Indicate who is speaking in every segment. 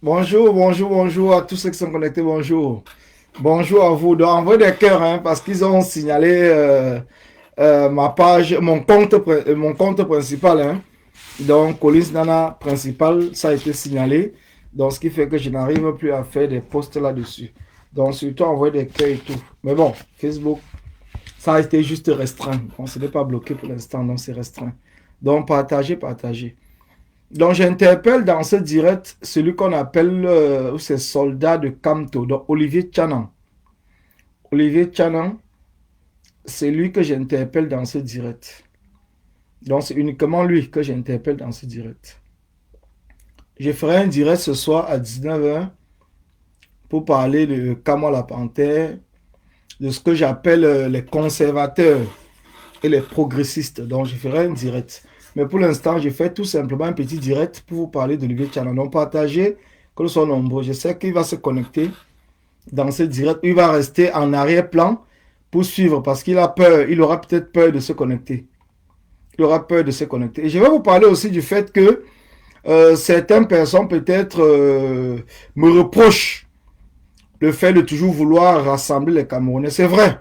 Speaker 1: Bonjour, bonjour, bonjour à tous ceux qui sont connectés, bonjour. Bonjour à vous. Donc, envoyez des cœurs, hein, parce qu'ils ont signalé ma page, mon compte principal. Hein. Donc, Collins Nana principal, ça a été signalé. Donc, ce qui fait que je n'arrive plus à faire des posts là-dessus. Donc, surtout envoyer des cœurs et tout. Mais bon, Facebook, ça a été juste restreint. On ce n'est pas bloqué pour l'instant, donc c'est restreint. Donc, partagez, partagez. Donc, j'interpelle dans ce direct celui qu'on appelle ces soldats de Kamto, donc Olivier Tchanan. Olivier Tchanan, c'est lui que j'interpelle dans ce direct. Donc, c'est uniquement lui que j'interpelle dans ce direct. Je ferai un direct ce soir à 19h pour parler de Kamala la Panthère, de ce que j'appelle les conservateurs et les progressistes. Donc, je ferai un direct. Mais pour l'instant, je fais tout simplement un petit direct pour vous parler d'Olivier Tchanan. Donc, partagez, que nous soyons nombreux. Je sais qu'il va se connecter dans ce direct. Il va rester en arrière-plan pour suivre parce qu'il a peur. Il aura peut-être peur de se connecter. Il aura peur de se connecter. Et je vais vous parler aussi du fait que certaines personnes peut-être me reprochent le fait de toujours vouloir rassembler les Camerounais. C'est vrai.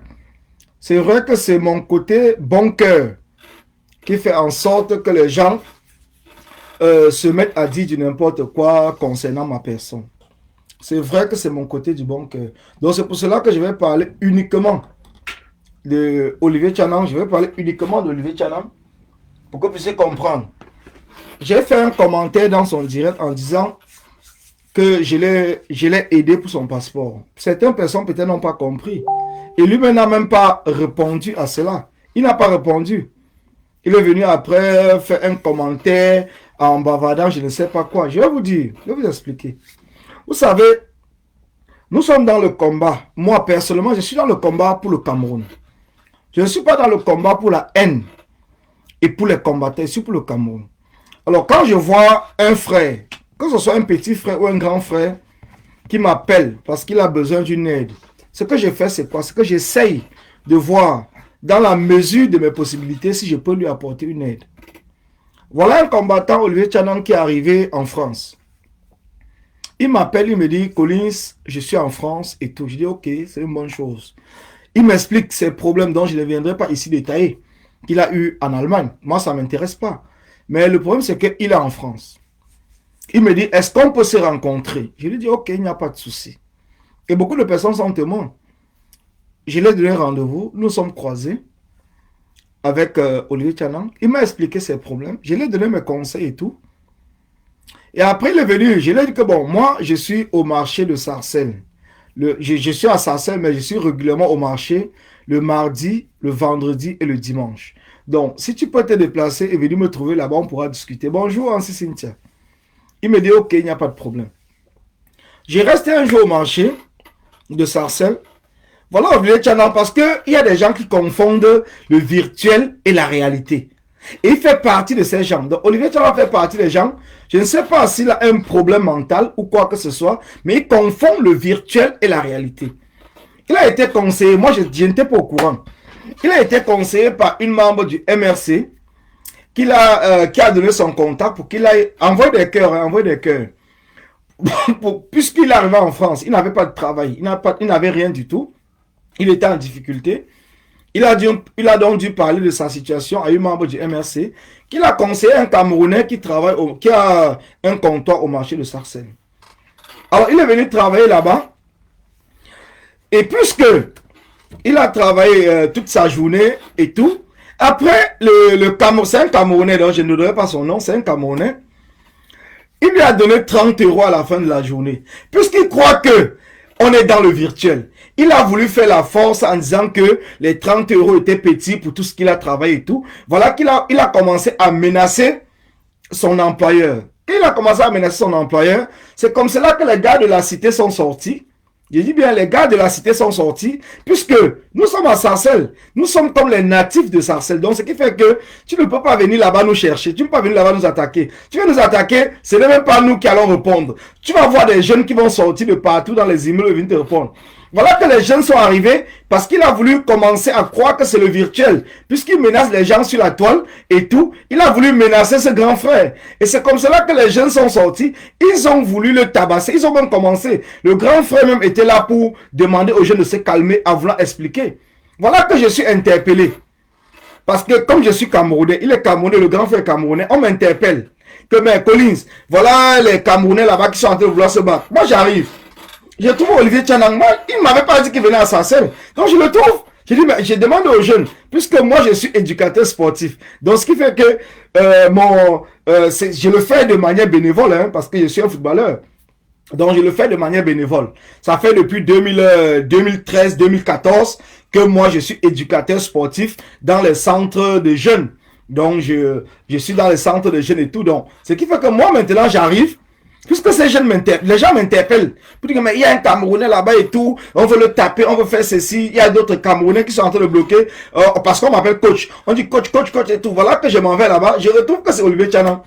Speaker 1: C'est vrai que c'est mon côté bon cœur qui fait en sorte que les gens se mettent à dire du n'importe quoi concernant ma personne. C'est vrai que c'est mon côté du bon cœur. Donc c'est pour cela que je vais parler uniquement de Olivier Tchanan. Je vais parler uniquement d'Olivier Tchanan pour que vous puissiez comprendre. J'ai fait un commentaire dans son direct en disant que je l'ai aidé pour son passeport. Certaines personnes peut-être n'ont pas compris. Et lui-même n'a même pas répondu à cela. Il n'a pas répondu. Il est venu après faire un commentaire en bavardant, je ne sais pas quoi. Je vais vous dire, je vais vous expliquer. Vous savez, nous sommes dans le combat. Moi, personnellement, je suis dans le combat pour le Cameroun. Je ne suis pas dans le combat pour la haine et pour les combattants, je suis pour le Cameroun. Alors, quand je vois un frère, que ce soit un petit frère ou un grand frère, qui m'appelle parce qu'il a besoin d'une aide, ce que je fais, c'est quoi? C'est que j'essaye de voir, dans la mesure de mes possibilités, si je peux lui apporter une aide. Voilà un combattant, Olivier Tchanan, qui est arrivé en France. Il m'appelle, il me dit, Collins, je suis en France et tout. Je dis, ok, c'est une bonne chose. Il m'explique ses problèmes dont je ne viendrai pas ici détailler, qu'il a eu en Allemagne. Moi, ça ne m'intéresse pas. Mais le problème, c'est qu'il est en France. Il me dit, est-ce qu'on peut se rencontrer? Je lui dis, ok, il n'y a pas de souci. Et beaucoup de personnes sont témoins. Je lui ai donné rendez-vous, nous sommes croisés avec Olivier Tchanan. Il m'a expliqué ses problèmes. Je lui ai donné mes conseils et tout. Et après, il est venu. Je lui ai dit que bon, moi, je suis au marché de Sarcelles. Je suis à Sarcelles, mais je suis régulièrement au marché le mardi, le vendredi et le dimanche. Donc, si tu peux te déplacer et venir me trouver là-bas, on pourra discuter. Bonjour, Ansi Cynthia. Il me dit, ok, il n'y a pas de problème. J'ai resté un jour au marché de Sarcelles. Voilà, Olivier Tchanan, parce qu'il y a des gens qui confondent le virtuel et la réalité. Et il fait partie de ces gens. Donc, Olivier Tchanan fait partie des gens. Je ne sais pas s'il a un problème mental ou quoi que ce soit, mais il confond le virtuel et la réalité. Il a été conseillé, moi je n'étais pas au courant. Il a été conseillé par une membre du MRC qui a donné son contact pour qu'il aille envoyer des cœurs, envoyer des cœurs. Puisqu'il est arrivé en France, il n'avait pas de travail, il n'avait rien du tout. Il était en difficulté. Il a donc dû parler de sa situation à une membre du MRC qui l'a conseillé un Camerounais qui a un comptoir au marché de Sarcelles. Alors, il est venu travailler là-bas. Et puisque il a travaillé toute sa journée et tout, après, c'est un Camerounais, donc je ne donnerai pas son nom, c'est un Camerounais. Il lui a donné 30 euros à la fin de la journée. Puisqu'il croit que on est dans le virtuel. Il a voulu faire la force en disant que les 30 euros étaient petits pour tout ce qu'il a travaillé et tout. Voilà qu'il a commencé à menacer son employeur. Quand il a commencé à menacer son employeur, c'est comme cela que les gars de la cité sont sortis. Je dis bien, les gars de la cité sont sortis, puisque nous sommes à Sarcelles. Nous sommes comme les natifs de Sarcelles. Donc, ce qui fait que tu ne peux pas venir là-bas nous chercher. Tu ne peux pas venir là-bas nous attaquer. Tu veux nous attaquer, ce n'est même pas nous qui allons répondre. Tu vas voir des jeunes qui vont sortir de partout dans les immeubles et venir te répondre. Voilà que les jeunes sont arrivés parce qu'il a voulu commencer à croire que c'est le virtuel. Puisqu'il menace les gens sur la toile et tout, il a voulu menacer ce grand frère. Et c'est comme cela que les jeunes sont sortis. Ils ont voulu le tabasser. Ils ont même commencé. Le grand frère même était là pour demander aux jeunes de se calmer en voulant expliquer. Voilà que je suis interpellé. Parce que comme je suis Camerounais, il est Camerounais, le grand frère Camerounais, on m'interpelle. Que mais Collins, voilà les Camerounais là-bas qui sont en train de vouloir se battre. Moi j'arrive. Je trouve Olivier Tchanang. Moi, il ne m'avait pas dit qu'il venait à Sarcelles. Donc je le trouve. Je dis, mais je demande aux jeunes, puisque moi je suis éducateur sportif. Donc ce qui fait que je le fais de manière bénévole, hein, parce que je suis un footballeur. Donc je le fais de manière bénévole. Ça fait depuis 2013-2014 que moi je suis éducateur sportif dans les centres de jeunes. Donc je suis dans les centres de jeunes et tout. Donc ce qui fait que moi maintenant j'arrive, puisque ces jeunes m'interpellent, les gens m'interpellent. Pour dire, mais il y a un Camerounais là-bas et tout, on veut le taper, on veut faire ceci. Il y a d'autres Camerounais qui sont en train de bloquer, parce qu'on m'appelle coach. On dit coach et tout. Voilà que je m'en vais là-bas. Je retrouve que c'est Olivier Tchanang.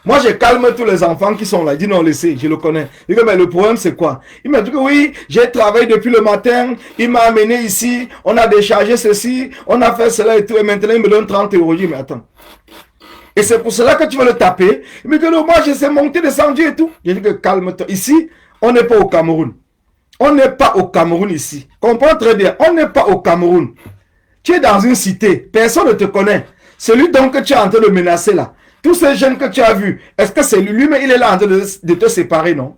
Speaker 1: Moi, je calme tous les enfants qui sont là. Il dit non, laissez, je le connais. Il dit, mais le problème, c'est quoi? Il m'a dit que oui, j'ai travaillé depuis le matin. Il m'a amené ici. On a déchargé ceci. On a fait cela et tout. Et maintenant, il me donne 30 euros. Je dis, mais attends. Et c'est pour cela que tu vas le taper. Il me dit, non, moi, je sais monter, descendre et tout. Je dis que calme-toi. Ici, on n'est pas au Cameroun. On n'est pas au Cameroun ici. Comprends très bien. On n'est pas au Cameroun. Tu es dans une cité. Personne ne te connaît. Celui donc que tu es en train de menacer là. Tous ces jeunes que tu as vus, est-ce que c'est lui, mais il est là en train de te séparer, non?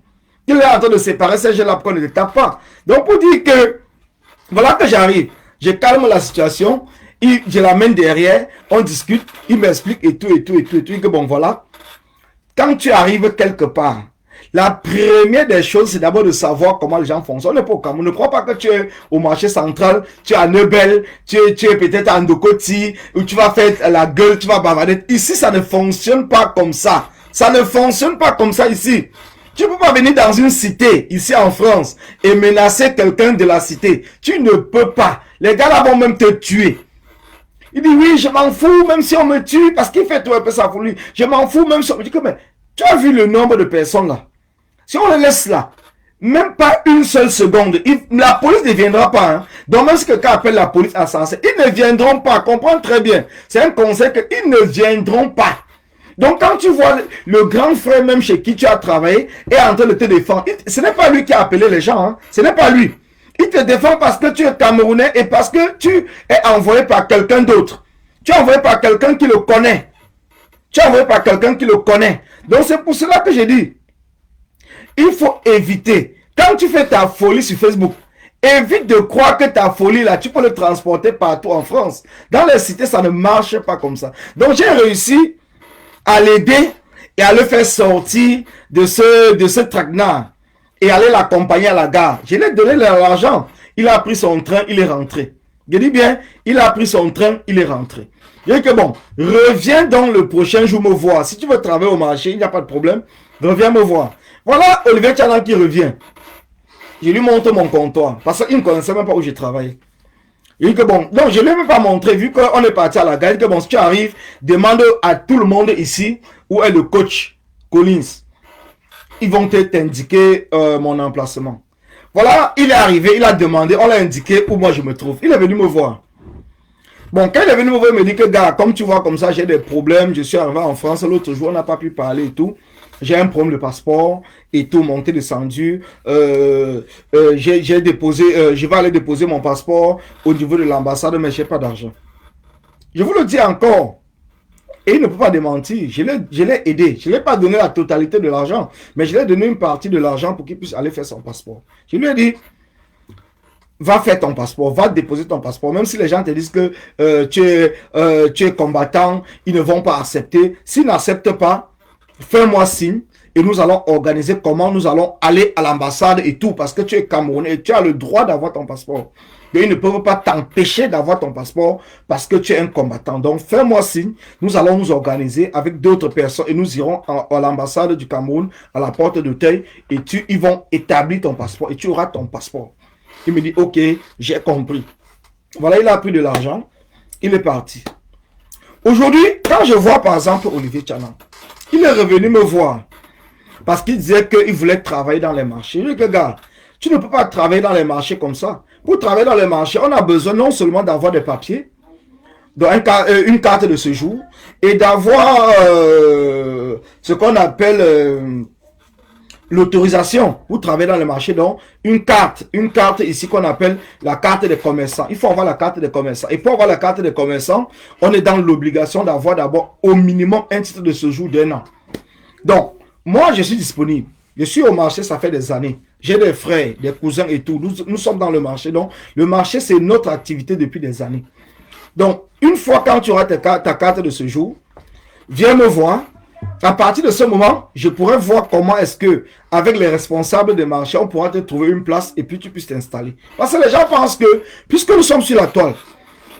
Speaker 1: Il est en train de séparer ces jeunes-là pour qu'on ne te tape pas. Donc pour dire que, voilà que j'arrive, je calme la situation, je l'amène derrière, on discute, il m'explique et tout, que bon voilà. Quand tu arrives quelque part, la première des choses, c'est d'abord de savoir comment les gens fonctionnent. On n'est pas au Cameroun. Ne crois pas que tu es au marché central, tu es à Nebel, tu es peut-être à Ndokoti, où tu vas faire la gueule, tu vas bavarder. Ici, ça ne fonctionne pas comme ça. Ça ne fonctionne pas comme ça ici. Tu ne peux pas venir dans une cité, ici en France, et menacer quelqu'un de la cité. Tu ne peux pas. Les gars là vont même te tuer. Il dit oui, je m'en fous, même si on me tue, parce qu'il fait tout un peu ça pour lui. Je m'en fous, même si on me dit que, mais tu as vu le nombre de personnes là? Si on les laisse là, même pas une seule seconde, la police ne viendra pas. Hein. Donc même si quelqu'un appelle la police à Sensé, ils ne viendront pas. Comprends très bien. C'est un conseil qu'ils ne viendront pas. Donc quand tu vois le grand frère même chez qui tu as travaillé est en train de te défendre, ce n'est pas lui qui a appelé les gens. Hein. Ce n'est pas lui. Il te défend parce que tu es Camerounais et parce que tu es envoyé par quelqu'un d'autre. Tu es envoyé par quelqu'un qui le connaît. Tu es envoyé par quelqu'un qui le connaît. Donc c'est pour cela que j'ai dit, il faut éviter. Quand tu fais ta folie sur Facebook, évite de croire que ta folie là, tu peux le transporter partout en France. Dans les cités, ça ne marche pas comme ça. Donc j'ai réussi à l'aider et à le faire sortir de ce traquenard et aller l'accompagner à la gare. Je lui ai donné l'argent. Il a pris son train, il est rentré. Je dis bien, il a pris son train, il est rentré. Je dis que bon, reviens donc le prochain jour me voir. Si tu veux travailler au marché, il n'y a pas de problème. Reviens me voir. Voilà Olivier Tchanang qui revient. Je lui montre mon comptoir. Parce qu'il ne connaissait même pas où je travaillais. Il dit que bon, donc je ne lui ai même pas montré, vu qu'on est parti à la gare. Il dit que bon, si tu arrives, demande à tout le monde ici où est le coach Collins. Ils vont t'indiquer mon emplacement. Voilà, il est arrivé, il a demandé, on l'a indiqué où moi je me trouve. Il est venu me voir. Bon, quand il est venu me voir, il me dit que gars, comme tu vois comme ça, j'ai des problèmes. Je suis arrivé en France l'autre jour, on n'a pas pu parler et tout. J'ai un problème de passeport et tout, monté, descendu. J'ai déposé, je vais aller déposer mon passeport au niveau de l'ambassade, mais je n'ai pas d'argent. Je vous le dis encore. Et il ne peut pas démentir. Je l'ai aidé. Je ne lui ai pas donné la totalité de l'argent, mais je lui ai donné une partie de l'argent pour qu'il puisse aller faire son passeport. Je lui ai dit, va faire ton passeport, va déposer ton passeport. Même si les gens te disent que tu es combattant, ils ne vont pas accepter. S'ils n'acceptent pas, fais-moi signe et nous allons organiser comment nous allons aller à l'ambassade et tout, parce que tu es Camerounais et tu as le droit d'avoir ton passeport. Mais ils ne peuvent pas t'empêcher d'avoir ton passeport parce que tu es un combattant. Donc fais-moi signe, nous allons nous organiser avec d'autres personnes et nous irons à l'ambassade du Cameroun, à la porte d'Auteuil, et ils vont établir ton passeport et tu auras ton passeport. Il me dit ok, j'ai compris. Voilà, il a pris de l'argent, il est parti. Aujourd'hui, quand je vois par exemple Olivier Tchanang, il est revenu me voir parce qu'il disait qu'il voulait travailler dans les marchés. Je dis que gars, Tu ne peux pas travailler dans les marchés comme ça. Pour travailler dans les marchés, on a besoin non seulement d'avoir des papiers, une carte de séjour, et d'avoir ce qu'on appelle l'autorisation pour travailler dans le marché. Donc, une carte ici qu'on appelle la carte des commerçants. Il faut avoir la carte des commerçants. Et pour avoir la carte des commerçants, on est dans l'obligation d'avoir d'abord au minimum un titre de séjour d'1 an. Donc, moi, je suis disponible. Je suis au marché, ça fait des années. J'ai des frères, des cousins et tout. Nous sommes dans le marché. Donc, le marché, c'est notre activité depuis des années. Donc, une fois quand tu auras ta carte de séjour, viens me voir. À partir de ce moment, je pourrais voir comment est-ce que, avec les responsables des marchés, on pourra te trouver une place et puis tu puisses t'installer. Parce que les gens pensent que, puisque nous sommes sur la toile,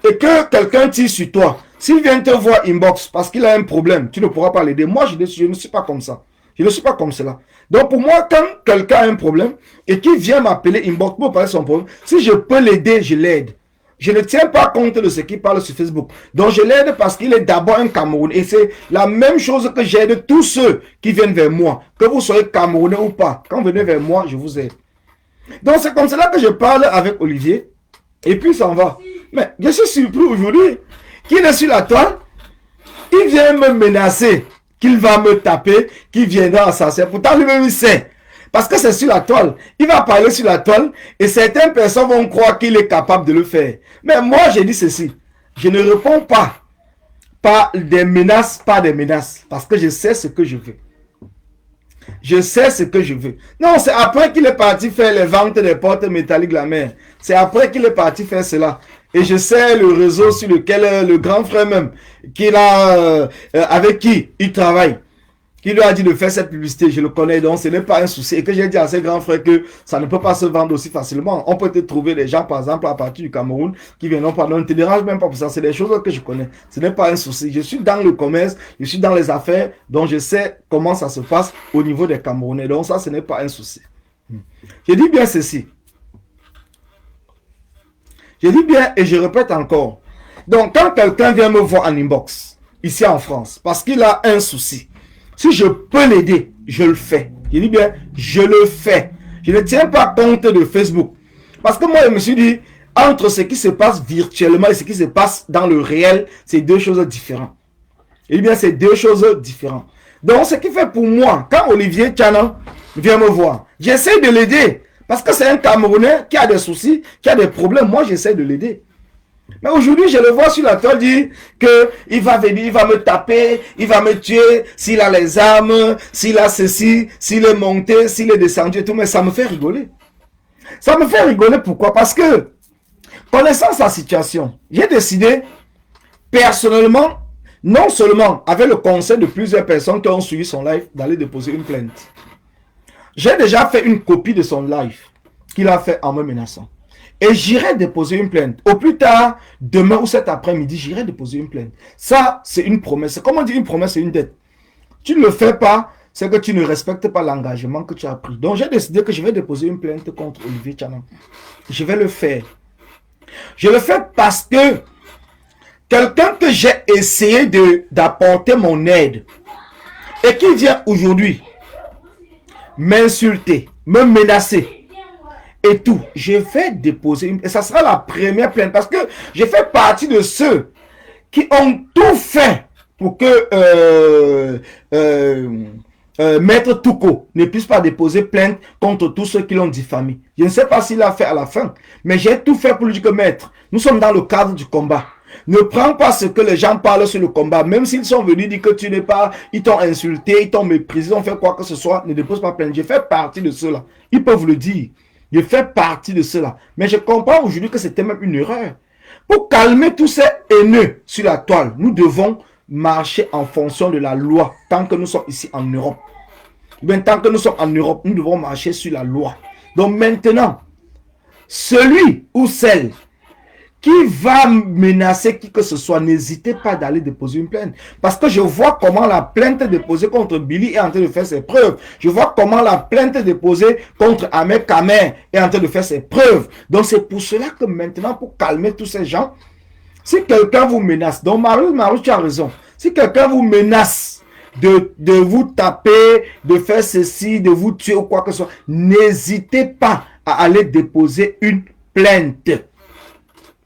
Speaker 1: et que quelqu'un tire sur toi, s'il vient te voir inbox parce qu'il a un problème, tu ne pourras pas l'aider. Moi, je ne suis pas comme ça. Je ne suis pas comme cela. Donc, pour moi, quand quelqu'un a un problème et qu'il vient m'appeler inbox pour parler de son problème, si je peux l'aider, je l'aide. Je ne tiens pas compte de ce qu'il parle sur Facebook. Donc, je l'aide parce qu'il est d'abord un Camerounais. Et c'est la même chose que j'aide tous ceux qui viennent vers moi. Que vous soyez Camerounais ou pas. Quand vous venez vers moi, je vous aide. Donc, c'est comme cela que je parle avec Olivier. Et puis, ça en va. Mais je suis surpris aujourd'hui qu'il est sur la toile. Il vient me menacer qu'il va me taper, qu'il viendra assassiner. Pourtant, lui-même, il sait. Parce que c'est sur la toile. Il va parler sur la toile et certaines personnes vont croire qu'il est capable de le faire. Mais moi, j'ai dit ceci. Je ne réponds pas par des menaces, parce que je sais ce que je veux. Je sais ce que je veux. Non, c'est après qu'il est parti faire les ventes des portes métalliques de la mer. C'est après qu'il est parti faire cela. Et je sais le réseau sur lequel le grand frère même, avec qui il travaille, qui lui a dit de faire cette publicité, je le connais, donc ce n'est pas un souci. Et que j'ai dit à ses grands frères que ça ne peut pas se vendre aussi facilement. On peut te trouver des gens, par exemple, à partir du Cameroun, qui viendront pas. Non, ne te dérange même pas pour ça. C'est des choses que je connais. Ce n'est pas un souci. Je suis dans le commerce, je suis dans les affaires, donc je sais comment ça se passe au niveau des Camerounais. Donc ça, ce n'est pas un souci. Je dis bien ceci. Je dis bien et je répète encore. Donc, quand quelqu'un vient me voir en inbox, ici en France, parce qu'il a un souci, si je peux l'aider, je le fais. Je dis bien, je le fais. Je ne tiens pas compte de Facebook. Parce que moi, je me suis dit, entre ce qui se passe virtuellement et ce qui se passe dans le réel, c'est deux choses différentes. Je dis bien, c'est deux choses différentes. Donc, ce qui fait pour moi, quand Olivier Tchana vient me voir, j'essaie de l'aider. Parce que c'est un Camerounais qui a des soucis, qui a des problèmes. Moi, j'essaie de l'aider. Mais aujourd'hui, je le vois sur la toile dire qu'il va venir, il va me taper, il va me tuer, s'il a les armes, s'il a ceci, s'il est monté, s'il est descendu et tout. Mais ça me fait rigoler. Ça me fait rigoler pourquoi? Parce que, connaissant sa situation, j'ai décidé, personnellement, non seulement avec le conseil de plusieurs personnes qui ont suivi son live, d'aller déposer une plainte. J'ai déjà fait une copie de son live qu'il a fait en me menaçant. Et j'irai déposer une plainte. Au plus tard, demain ou cet après-midi, j'irai déposer une plainte. Ça, c'est une promesse. Comme on dit, une promesse, c'est une dette. Tu ne le fais pas, c'est que tu ne respectes pas l'engagement que tu as pris. Donc, j'ai décidé que je vais déposer une plainte contre Olivier Tchana. Je vais le faire. Je le fais parce que quelqu'un que j'ai essayé d'apporter mon aide et qui vient aujourd'hui m'insulter, me menacer, et tout, je vais déposer une... Et ça sera la première plainte. Parce que je fais partie de ceux qui ont tout fait pour que Maître Touko ne puisse pas déposer plainte contre tous ceux qui l'ont diffamé. Je ne sais pas s'il l'a fait à la fin. Mais j'ai tout fait pour lui dire que Maître, nous sommes dans le cadre du combat. Ne prends pas ce que les gens parlent sur le combat. Même s'ils sont venus dire que tu n'es pas... Ils t'ont insulté, ils t'ont méprisé, ils ont fait quoi que ce soit. Ne dépose pas plainte. Je fais partie de ceux-là. Ils peuvent le dire. Je fais partie de cela. Mais je comprends aujourd'hui que c'était même une erreur. Pour calmer tous ces haineux sur la toile, nous devons marcher en fonction de la loi. Tant que nous sommes ici en Europe. Bien, tant que nous sommes en Europe, nous devons marcher sur la loi. Donc maintenant, celui ou celle qui va menacer qui que ce soit, n'hésitez pas d'aller déposer une plainte. Parce que je vois comment la plainte déposée contre Billy est en train de faire ses preuves. Je vois comment la plainte déposée contre Ahmed Kamer est en train de faire ses preuves. Donc c'est pour cela que maintenant, pour calmer tous ces gens, si quelqu'un vous menace, donc Marou, tu as raison. Si quelqu'un vous menace de vous taper, de faire ceci, de vous tuer ou quoi que ce soit, n'hésitez pas à aller déposer une plainte.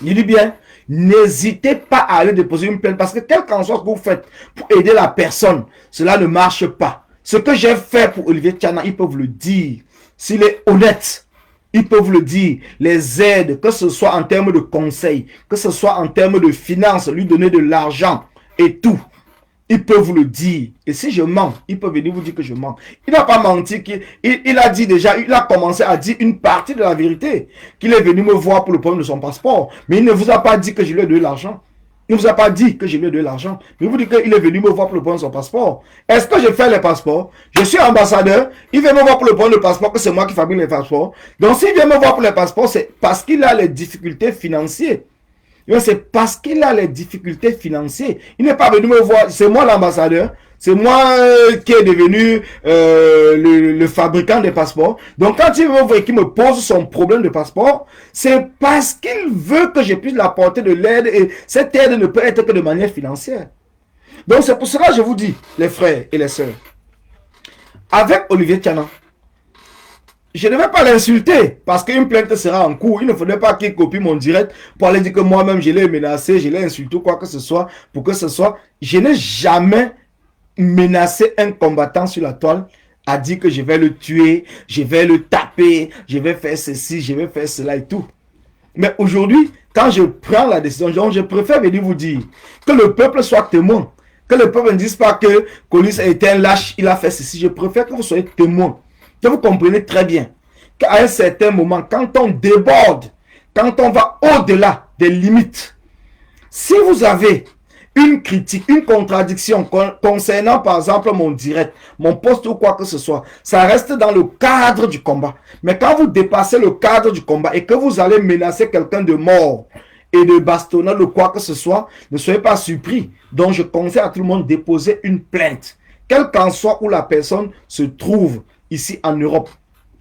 Speaker 1: Je dis bien, n'hésitez pas à aller déposer une plainte parce que quel qu'en soit ce que vous faites pour aider la personne, cela ne marche pas. Ce que j'ai fait pour Olivier Tchana, ils peuvent le dire. S'il est honnête, ils peuvent le dire. Les aides, que ce soit en termes de conseils, que ce soit en termes de finances, lui donner de l'argent et tout. Ils peuvent vous le dire. Et si je mens, il peut venir vous dire que je mens. Il n'a pas menti. Il a dit déjà, il a commencé à dire une partie de la vérité. Qu'il est venu me voir pour le problème de son passeport. Mais il ne vous a pas dit que je lui ai donné l'argent. Il ne vous a pas dit que je lui ai donné l'argent. Mais il vous dit qu'il est venu me voir pour le problème de son passeport. Est-ce que je fais les passeports? Je suis ambassadeur. Il vient me voir pour le problème de passeport, que c'est moi qui fabrique les passeports. Donc s'il vient me voir pour les passeports, c'est parce qu'il a les difficultés financières. C'est parce qu'il a les difficultés financières. Il n'est pas venu me voir. C'est moi l'ambassadeur. C'est moi qui est devenu le fabricant des passeports. Donc quand il me voit qu'il me pose son problème de passeport, c'est parce qu'il veut que je puisse l'apporter de l'aide. Et cette aide ne peut être que de manière financière. Donc c'est pour cela que je vous dis, les frères et les sœurs, avec Olivier Tchana, je ne vais pas l'insulter parce qu'une plainte sera en cours. Il ne faudrait pas qu'il copie mon direct pour aller dire que moi-même je l'ai menacé, je l'ai insulté ou quoi que ce soit. Pour que ce soit, je n'ai jamais menacé un combattant sur la toile à dire que je vais le tuer, je vais le taper, je vais faire ceci, je vais faire cela et tout. Mais aujourd'hui, quand je prends la décision, je préfère venir vous dire que le peuple soit témoin. Que le peuple ne dise pas que Colis a été un lâche, il a fait ceci. Je préfère que vous soyez témoin. Que vous comprenez très bien qu'à un certain moment, quand on déborde, quand on va au-delà des limites, si vous avez une critique, une contradiction concernant par exemple mon direct, mon poste ou quoi que ce soit, ça reste dans le cadre du combat. Mais quand vous dépassez le cadre du combat et que vous allez menacer quelqu'un de mort et de bastonnade ou quoi que ce soit, ne soyez pas surpris. Donc je conseille à tout le monde de déposer une plainte. Quel qu'en soit où la personne se trouve ici en Europe,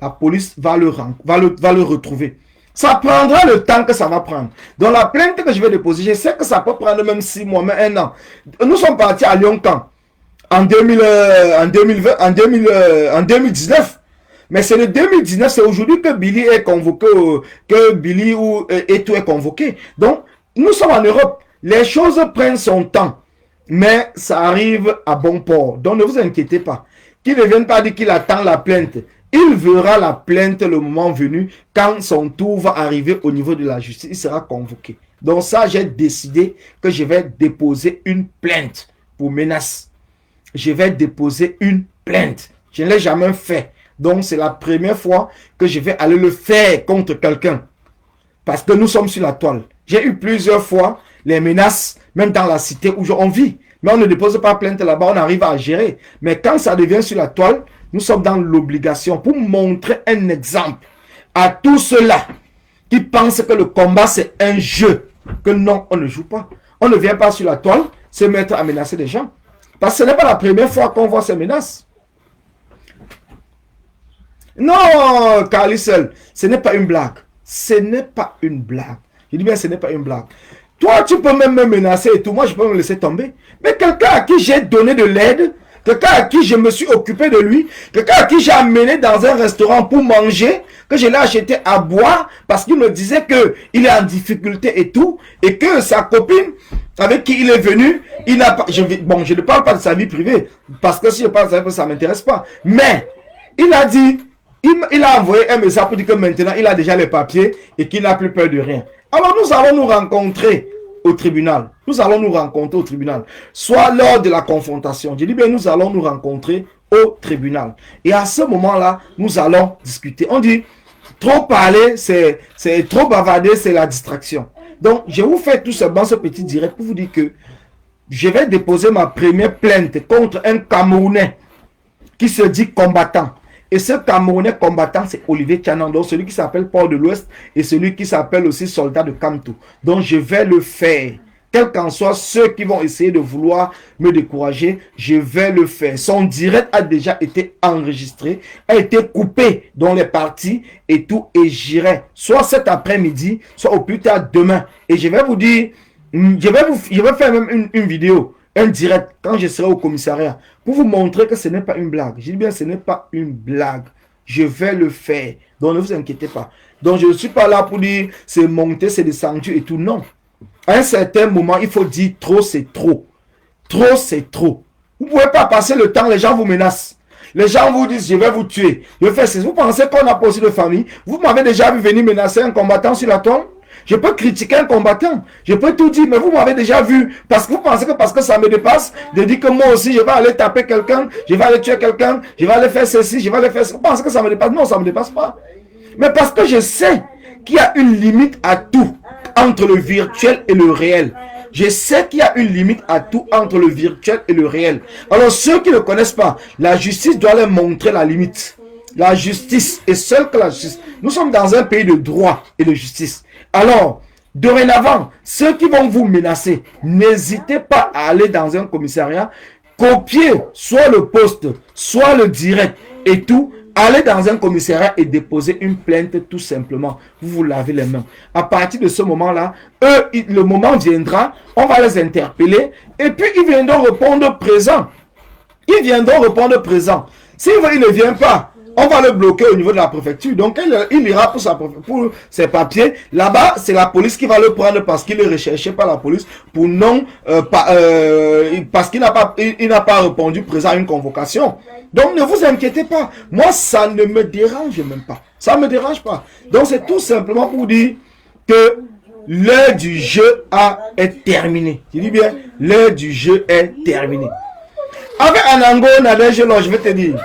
Speaker 1: la police va le retrouver. Ça prendra le temps que ça va prendre. Donc la plainte que je vais déposer, je sais que ça peut prendre même 6 mois, mais 1 an. Nous sommes partis à Lyon quand en 2019. Mais c'est le 2019, c'est aujourd'hui que Billy est convoqué, que Billy et tout est convoqué. Donc, nous sommes en Europe. Les choses prennent son temps. Mais ça arrive à bon port. Donc, ne vous inquiétez pas. Qu'il ne vienne pas dire qu'il attend la plainte. Il verra la plainte le moment venu. Quand son tour va arriver au niveau de la justice, il sera convoqué. Donc ça, j'ai décidé que je vais déposer une plainte pour menace. Je vais déposer une plainte. Je ne l'ai jamais fait. Donc c'est la première fois que je vais aller le faire contre quelqu'un. Parce que nous sommes sur la toile. J'ai eu plusieurs fois les menaces, même dans la cité où on vit. Mais on ne dépose pas plainte là-bas, on arrive à gérer. Mais quand ça devient sur la toile, nous sommes dans l'obligation pour montrer un exemple à tous ceux-là qui pensent que le combat c'est un jeu. Que non, on ne joue pas. On ne vient pas sur la toile se mettre à menacer des gens. Parce que ce n'est pas la première fois qu'on voit ces menaces. Non, Carlisle, ce n'est pas une blague. Ce n'est pas une blague. Je dis bien, ce n'est pas une blague. Toi, tu peux même me menacer et tout. Moi, je peux me laisser tomber. Mais quelqu'un à qui j'ai donné de l'aide, quelqu'un à qui je me suis occupé de lui, quelqu'un à qui j'ai amené dans un restaurant pour manger, que je l'ai acheté à boire parce qu'il me disait qu'il est en difficulté et tout, et que sa copine avec qui il est venu, il n'a pas... Bon, je ne parle pas de sa vie privée, parce que si je parle de sa vie privée, ça ne m'intéresse pas. Mais, il a dit, il a envoyé un message pour dire que maintenant, il a déjà les papiers et qu'il n'a plus peur de rien. Alors nous allons nous rencontrer au tribunal. Nous allons nous rencontrer au tribunal. Soit lors de la confrontation. Je dis bien, nous allons nous rencontrer au tribunal. Et à ce moment-là, nous allons discuter. On dit, trop parler, c'est trop bavarder, c'est la distraction. Donc, je vous fais tout simplement ce petit direct pour vous dire que je vais déposer ma première plainte contre un Camerounais qui se dit combattant. Et ce Camerounais combattant, c'est Olivier Tchana, donc celui qui s'appelle Port de l'Ouest et celui qui s'appelle aussi Soldat de Kamto. Donc je vais le faire. Quels qu'en soient ceux qui vont essayer de vouloir me décourager, je vais le faire. Son direct a déjà été enregistré, a été coupé dans les parties et tout. Et j'irai soit cet après-midi, soit au plus tard demain. Et je vais vous dire, je vais faire même une vidéo, un direct, quand je serai au commissariat, pour vous montrer que ce n'est pas une blague. Je dis bien, ce n'est pas une blague. je vais le faire. Donc ne vous inquiétez pas. Donc je ne suis pas là pour dire c'est monter, c'est descendu et tout. Non. À un certain moment, il faut dire trop, c'est trop. Trop, c'est trop. Vous ne pouvez pas passer le temps, les gens vous menacent. Les gens vous disent, je vais vous tuer. Je fais ça. Vous pensez qu'on n'a pas aussi de famille? Vous m'avez déjà vu venir menacer un combattant sur la tombe? Je peux critiquer un combattant. Je peux tout dire, mais vous m'avez déjà vu. Parce que vous pensez que parce que ça me dépasse, de dire que moi aussi, je vais aller taper quelqu'un, je vais aller tuer quelqu'un, je vais aller faire ceci, je vais aller faire ça. Vous pensez que ça me dépasse? Non, ça ne me dépasse pas. Mais parce que je sais qu'il y a une limite à tout entre le virtuel et le réel. Je sais qu'il y a une limite à tout entre le virtuel et le réel. Alors ceux qui ne connaissent pas, la justice doit leur montrer la limite. La justice est seule que la justice. Nous sommes dans un pays de droit et de justice. Alors, dorénavant, ceux qui vont vous menacer, n'hésitez pas à aller dans un commissariat, copier soit le poste, soit le direct et tout. Allez dans un commissariat et déposer une plainte tout simplement. Vous vous lavez les mains. À partir de ce moment-là, le moment viendra, on va les interpeller et puis ils viendront répondre présent. Ils viendront répondre présent. S'il ne vient pas, on va le bloquer au niveau de la préfecture. Donc, il ira pour ses papiers. Là-bas, c'est la police qui va le prendre parce qu'il est recherché par la police pour non, parce qu'il n'a pas répondu présent à une convocation. Donc, ne vous inquiétez pas. Moi, ça ne me dérange même pas. Ça ne me dérange pas. Donc, c'est tout simplement pour dire que l'heure du jeu est terminée. Je dis bien, l'heure du jeu est terminée. Avec Anango, Nadège, je vais te dire.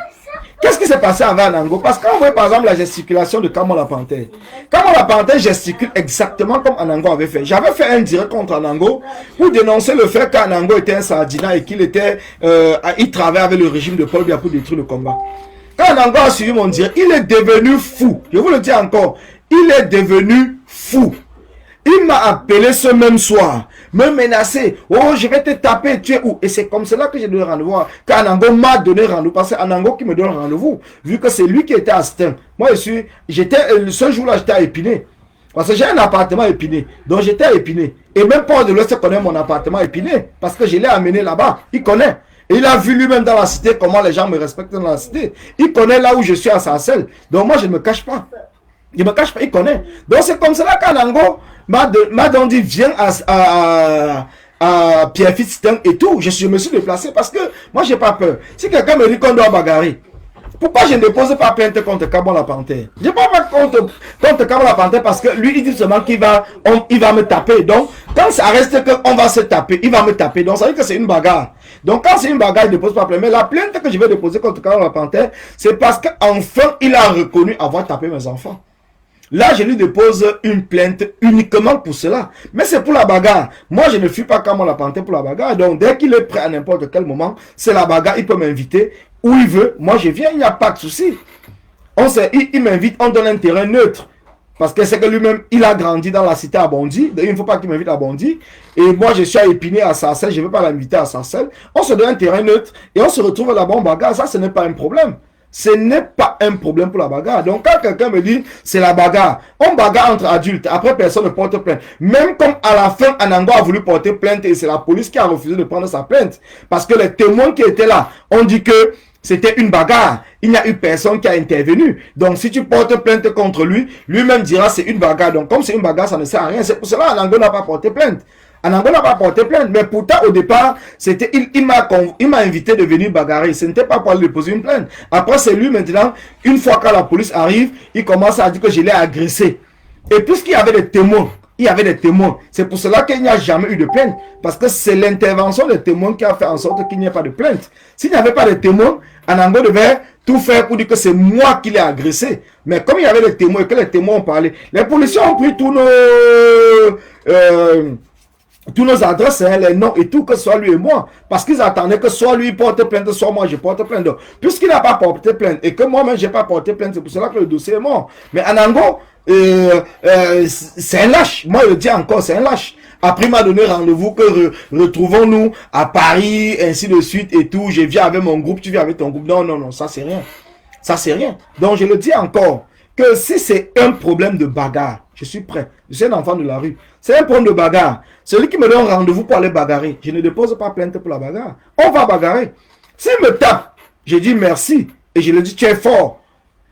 Speaker 1: Qu'est-ce qui s'est passé avec Anango? Parce qu'on voit par exemple la gesticulation de Kamola Panthère. Kamola Panthère gesticule exactement comme Anango avait fait. J'avais fait un direct contre Anango pour dénoncer le fait qu'Anango était un sardinat et qu'il il travaillait avec le régime de Paul Biya pour détruire le combat. Quand Anango a suivi mon direct, il est devenu fou. Je vous le dis encore, il est devenu fou. Il m'a appelé ce même soir, me menacer. Oh, je vais te taper, tu es où? Et c'est comme cela que j'ai donné rendez-vous. Quand Anango m'a donné rendez-vous, parce que Anango qui me donne rendez-vous, vu que c'est lui qui était à Stein. Moi, ce jour-là, j'étais à Épinay. Parce que j'ai un appartement à Épinay. Donc, j'étais à Épinay. Et même Port de l'Ouest connaît mon appartement à Épinay. Parce que je l'ai amené là-bas. Il connaît. Et il a vu lui-même dans la cité comment les gens me respectent dans la cité. Il connaît là où je suis à Sarcelles. Donc, moi, je ne me cache pas. Il me cache pas, il connaît. Donc, c'est comme cela qu'Anango m'a donc dit, viens à Pierre Fitzsting et tout. Je me suis déplacé parce que moi, j'ai pas peur. Si quelqu'un me dit qu'on doit bagarrer, pourquoi je ne dépose pas plainte contre Kamola Panthère? Je ne parle pas contre Kamola Panthère parce que lui, il dit seulement qu'il va me taper. Donc, quand ça reste qu'on va se taper, il va me taper. Donc, ça veut dire que c'est une bagarre. Donc, quand c'est une bagarre, il ne dépose pas plainte. Mais la plainte que je vais déposer contre Kamola Panthère, c'est parce qu'enfin, il a reconnu avoir tapé mes enfants. Là, je lui dépose une plainte uniquement pour cela. Mais c'est pour la bagarre. Moi, je ne fuis pas Kamola Panthère pour la bagarre. Donc, dès qu'il est prêt à n'importe quel moment, c'est la bagarre. Il peut m'inviter où il veut. Moi, je viens, il n'y a pas de souci. Il m'invite, on donne un terrain neutre. Parce que c'est que lui-même, il a grandi dans la cité à Bondy. Il ne faut pas qu'il m'invite à Bondy. Et moi, je suis à Épinay, à Sarcelles. Je ne veux pas l'inviter à Sarcelles. On se donne un terrain neutre. Et on se retrouve là-bas en bagarre. Ça, ce n'est pas un problème. Ce n'est pas un problème pour la bagarre. Donc, quand quelqu'un me dit, c'est la bagarre, on bagarre entre adultes, après personne ne porte plainte. Même comme à la fin, Anango a voulu porter plainte et c'est la police qui a refusé de prendre sa plainte. Parce que les témoins qui étaient là ont dit que c'était une bagarre. Il n'y a eu personne qui a intervenu. Donc, si tu portes plainte contre lui, lui-même dira c'est une bagarre. Donc, comme c'est une bagarre, ça ne sert à rien. C'est pour cela qu'Anango n'a pas porté plainte. Anango n'a pas porté plainte, mais pourtant au départ, il m'a invité de venir bagarrer. Ce n'était pas pour lui déposer une plainte. Après, c'est lui maintenant, une fois que la police arrive, il commence à dire que je l'ai agressé. Et puisqu'il y avait des témoins, c'est pour cela qu'il n'y a jamais eu de plainte. Parce que c'est l'intervention des témoins qui a fait en sorte qu'il n'y ait pas de plainte. S'il n'y avait pas de témoins, Anango devait tout faire pour dire que c'est moi qui l'ai agressé. Mais comme il y avait des témoins et que les témoins ont parlé, les policiers ont pris tous nos adresses, les noms et tout, que ce soit lui et moi. Parce qu'ils attendaient que soit lui porte plainte, soit moi je porte plainte. Puisqu'il n'a pas porté plainte et que moi-même je n'ai pas porté plainte, c'est pour cela que le dossier est mort. Mais Anango, c'est un lâche. Moi je le dis encore, c'est un lâche. Après il m'a donné rendez-vous que retrouvons-nous à Paris, ainsi de suite et tout. Je viens avec mon groupe, tu viens avec ton groupe. Non, ça c'est rien. Ça c'est rien. Donc je le dis encore, que si c'est un problème de bagarre, je suis prêt. Je suis un enfant de la rue. C'est un problème de bagarre. Celui qui me donne rendez-vous pour aller bagarrer, je ne dépose pas plainte pour la bagarre. On va bagarrer. S'il me tape, je dis merci. Et je lui dis, tu es fort.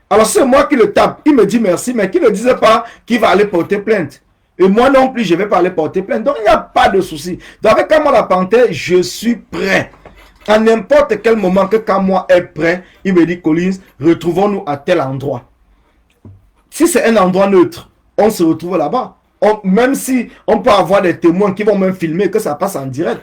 Speaker 1: Alors c'est moi qui le tape, il me dit merci, mais qui ne disait pas qu'il va aller porter plainte. Et moi non plus, je ne vais pas aller porter plainte. Donc il n'y a pas de souci. Donc avec Kamwa la Panthère, je suis prêt. À n'importe quel moment que Kamwa est prêt, il me dit, Collins, retrouvons-nous à tel endroit. Si c'est un endroit neutre, on se retrouve là-bas. Même si on peut avoir des témoins qui vont même filmer, que ça passe en direct.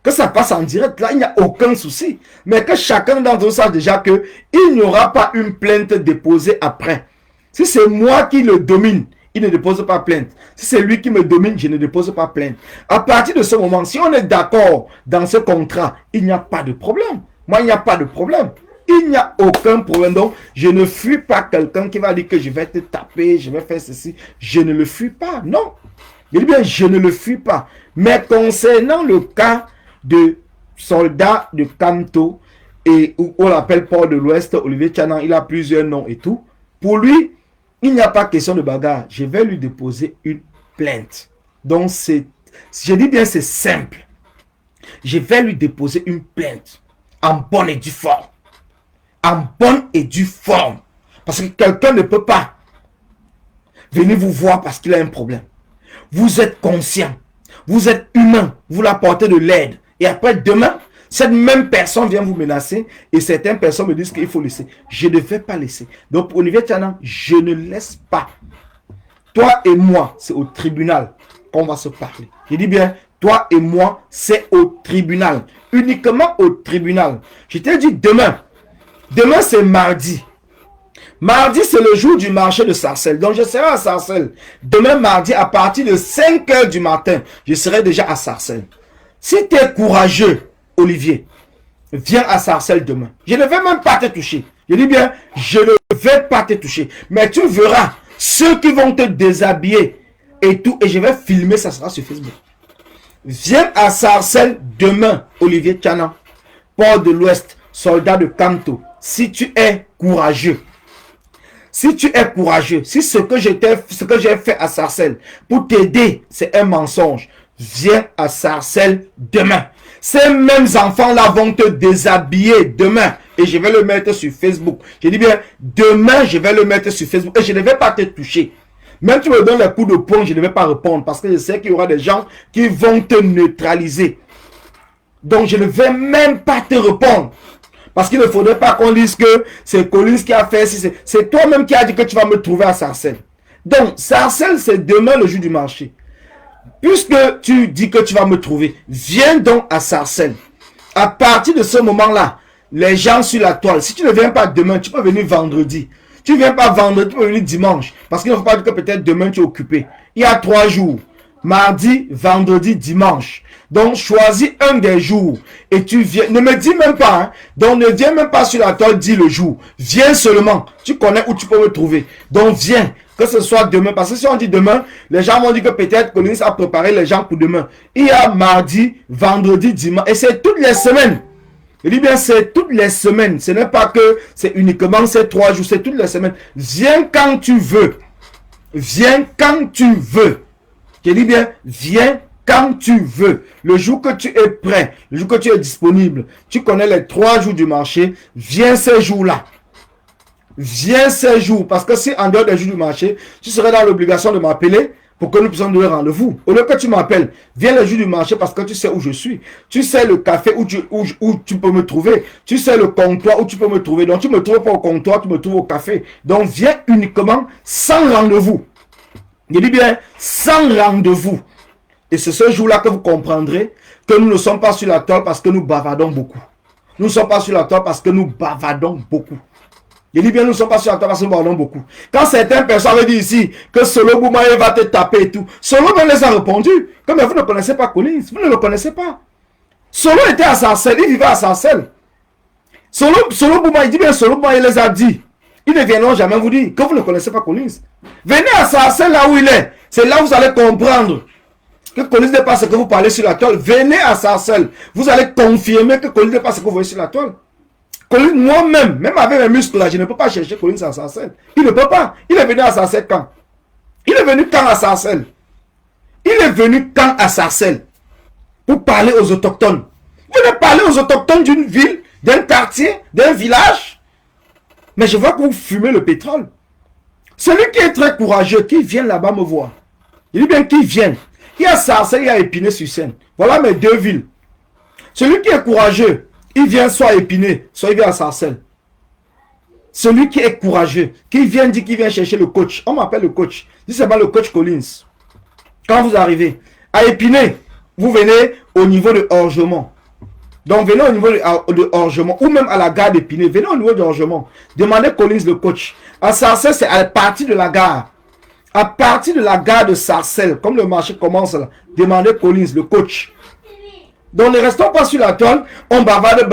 Speaker 1: Que ça passe en direct, là, il n'y a aucun souci. Mais que chacun d'entre nous sache déjà qu'il n'y aura pas une plainte déposée après. Si c'est moi qui le domine, il ne dépose pas plainte. Si c'est lui qui me domine, je ne dépose pas plainte. À partir de ce moment, si on est d'accord dans ce contrat, il n'y a pas de problème. Moi, il n'y a pas de problème. Il n'y a aucun problème. Donc, je ne fuis pas quelqu'un qui va dire que je vais te taper, je vais faire ceci. Je ne le fuis pas. Non. Je dis bien, je ne le fuis pas. Mais concernant le cas de soldats de Kamto, et où on l'appelle Port de l'Ouest, Olivier Tchanan, il a plusieurs noms et tout. Pour lui, il n'y a pas question de bagarre. Je vais lui déposer une plainte. Donc, je dis bien, c'est simple. Je vais lui déposer une plainte en bonne et due forme. En bonne et due forme. Parce que quelqu'un ne peut pas venir vous voir parce qu'il a un problème. Vous êtes conscient. Vous êtes humain. Vous l'apportez de l'aide. Et après, demain, cette même personne vient vous menacer et certaines personnes me disent qu'il faut laisser. Je ne vais pas laisser. Donc, pour Olivier Tchanan, je ne laisse pas. Toi et moi, c'est au tribunal qu'on va se parler. Je dis bien, toi et moi, c'est au tribunal. Uniquement au tribunal. Je t'ai dit demain. Demain, c'est mardi. Mardi, c'est le jour du marché de Sarcelles. Donc, je serai à Sarcelles. Demain, mardi, à partir de 5 h du matin, je serai déjà à Sarcelles. Si tu es courageux, Olivier, viens à Sarcelles demain. Je ne vais même pas te toucher. Je dis bien, je ne vais pas te toucher. Mais tu verras ceux qui vont te déshabiller et tout. Et je vais filmer, ça sera sur Facebook. Viens à Sarcelles demain, Olivier Tchanan. Port de l'Ouest, soldat de Kamto. Si tu es courageux. Si tu es courageux, si ce que j'ai fait à Sarcelles pour t'aider, c'est un mensonge, viens à Sarcelles demain. Ces mêmes enfants-là vont te déshabiller demain. Et je vais le mettre sur Facebook. Je dis bien, demain, je vais le mettre sur Facebook. Et je ne vais pas te toucher. Même tu me donnes les coups de poing, je ne vais pas répondre. Parce que je sais qu'il y aura des gens qui vont te neutraliser. Donc, je ne vais même pas te répondre. Parce qu'il ne faudrait pas qu'on dise que c'est Collins qui a fait. C'est toi-même qui as dit que tu vas me trouver à Sarcelles. Donc, Sarcelles, c'est demain le jour du marché. Puisque tu dis que tu vas me trouver, viens donc à Sarcelles. À partir de ce moment-là, les gens sur la toile, si tu ne viens pas demain, tu peux venir vendredi. Tu ne viens pas vendredi, tu peux venir dimanche. Parce qu'il ne faut pas dire que peut-être demain tu es occupé. Il y a 3 jours. Mardi, vendredi, dimanche. Donc, choisis un des jours. Et tu viens. Ne me dis même pas. Hein. Donc, ne viens même pas sur la toile, dis le jour. Viens seulement. Tu connais où tu peux me trouver. Donc, viens. Que ce soit demain. Parce que si on dit demain, les gens vont dire que peut-être Collins a préparé les gens pour demain. Il y a mardi, vendredi, dimanche. Et c'est toutes les semaines. Je dis bien, c'est toutes les semaines. Ce n'est pas que c'est uniquement ces 3 jours. C'est toutes les semaines. Viens quand tu veux. Viens quand tu veux. Je dis bien, viens quand tu veux. Le jour que tu es prêt, le jour que tu es disponible, tu connais les 3 jours du marché, viens ces jours-là. Viens ces jours. Parce que si en dehors des jours du marché, tu serais dans l'obligation de m'appeler pour que nous puissions donner rendez-vous. Au lieu que tu m'appelles, viens le jour du marché parce que tu sais où je suis. Tu sais le café où tu peux me trouver. Tu sais le comptoir où tu peux me trouver. Donc tu ne me trouves pas au comptoir, tu me trouves au café. Donc viens uniquement sans rendez-vous. Je dis bien sans rendez-vous. Et c'est ce jour-là que vous comprendrez que nous ne sommes pas sur la toile parce que nous bavardons beaucoup. Nous ne sommes pas sur la toile parce que nous bavardons beaucoup. Je dis bien, nous ne sommes pas sur la toile parce que nous bavardons beaucoup. Quand certaines personnes avaient dit ici que Solo Boumaye va te taper et tout, Solo les a répondu que mais vous ne connaissez pas Collins, vous ne le connaissez pas. Solo était à Sarcelles, il vivait à Sarcelles. Solo Boumaye, dit bien, Solo Boumaye les a dit. Ils ne viendront jamais vous dire que vous ne connaissez pas Collins. Venez à Sarcelles là où il est. C'est là où vous allez comprendre que Collins n'est pas ce que vous parlez sur la toile. Venez à Sarcelles. Vous allez confirmer que Collins n'est pas ce que vous voyez sur la toile. Collins, moi-même, même avec mes muscles là, je ne peux pas chercher Collins à Sarcelles. Il ne peut pas. Il est venu à Sarcelles quand? Il est venu quand à Sarcelles? Il est venu quand à Sarcelles? Pour parler aux autochtones. Vous venez parler aux autochtones d'une ville, d'un quartier, d'un village? Mais je vois que vous fumez le pétrole. Celui qui est très courageux, qui vient là-bas me voir. Il dit bien qu'il vienne. Il y a Sarcelles, il y a Épinay-sur-Seine. Voilà mes deux villes. Celui qui est courageux, il vient soit à Épinay, soit il vient à Sarcelles. Celui qui est courageux, qui vient dire qu'il vient chercher le coach. On m'appelle le coach. Dis c'est pas le coach Collins. Quand vous arrivez à Épinay, vous venez au niveau de Orgemont. Donc venez au niveau de Orgemont ou même à la gare d'Épinay. Venez au niveau de Orgemont. Demandez Collins le coach. À Sarcelles, c'est à partir de la gare. À partir de la gare de Sarcelles, comme le marché commence là, demandez Collins le coach. Donc ne restons pas sur la toile, on bavarde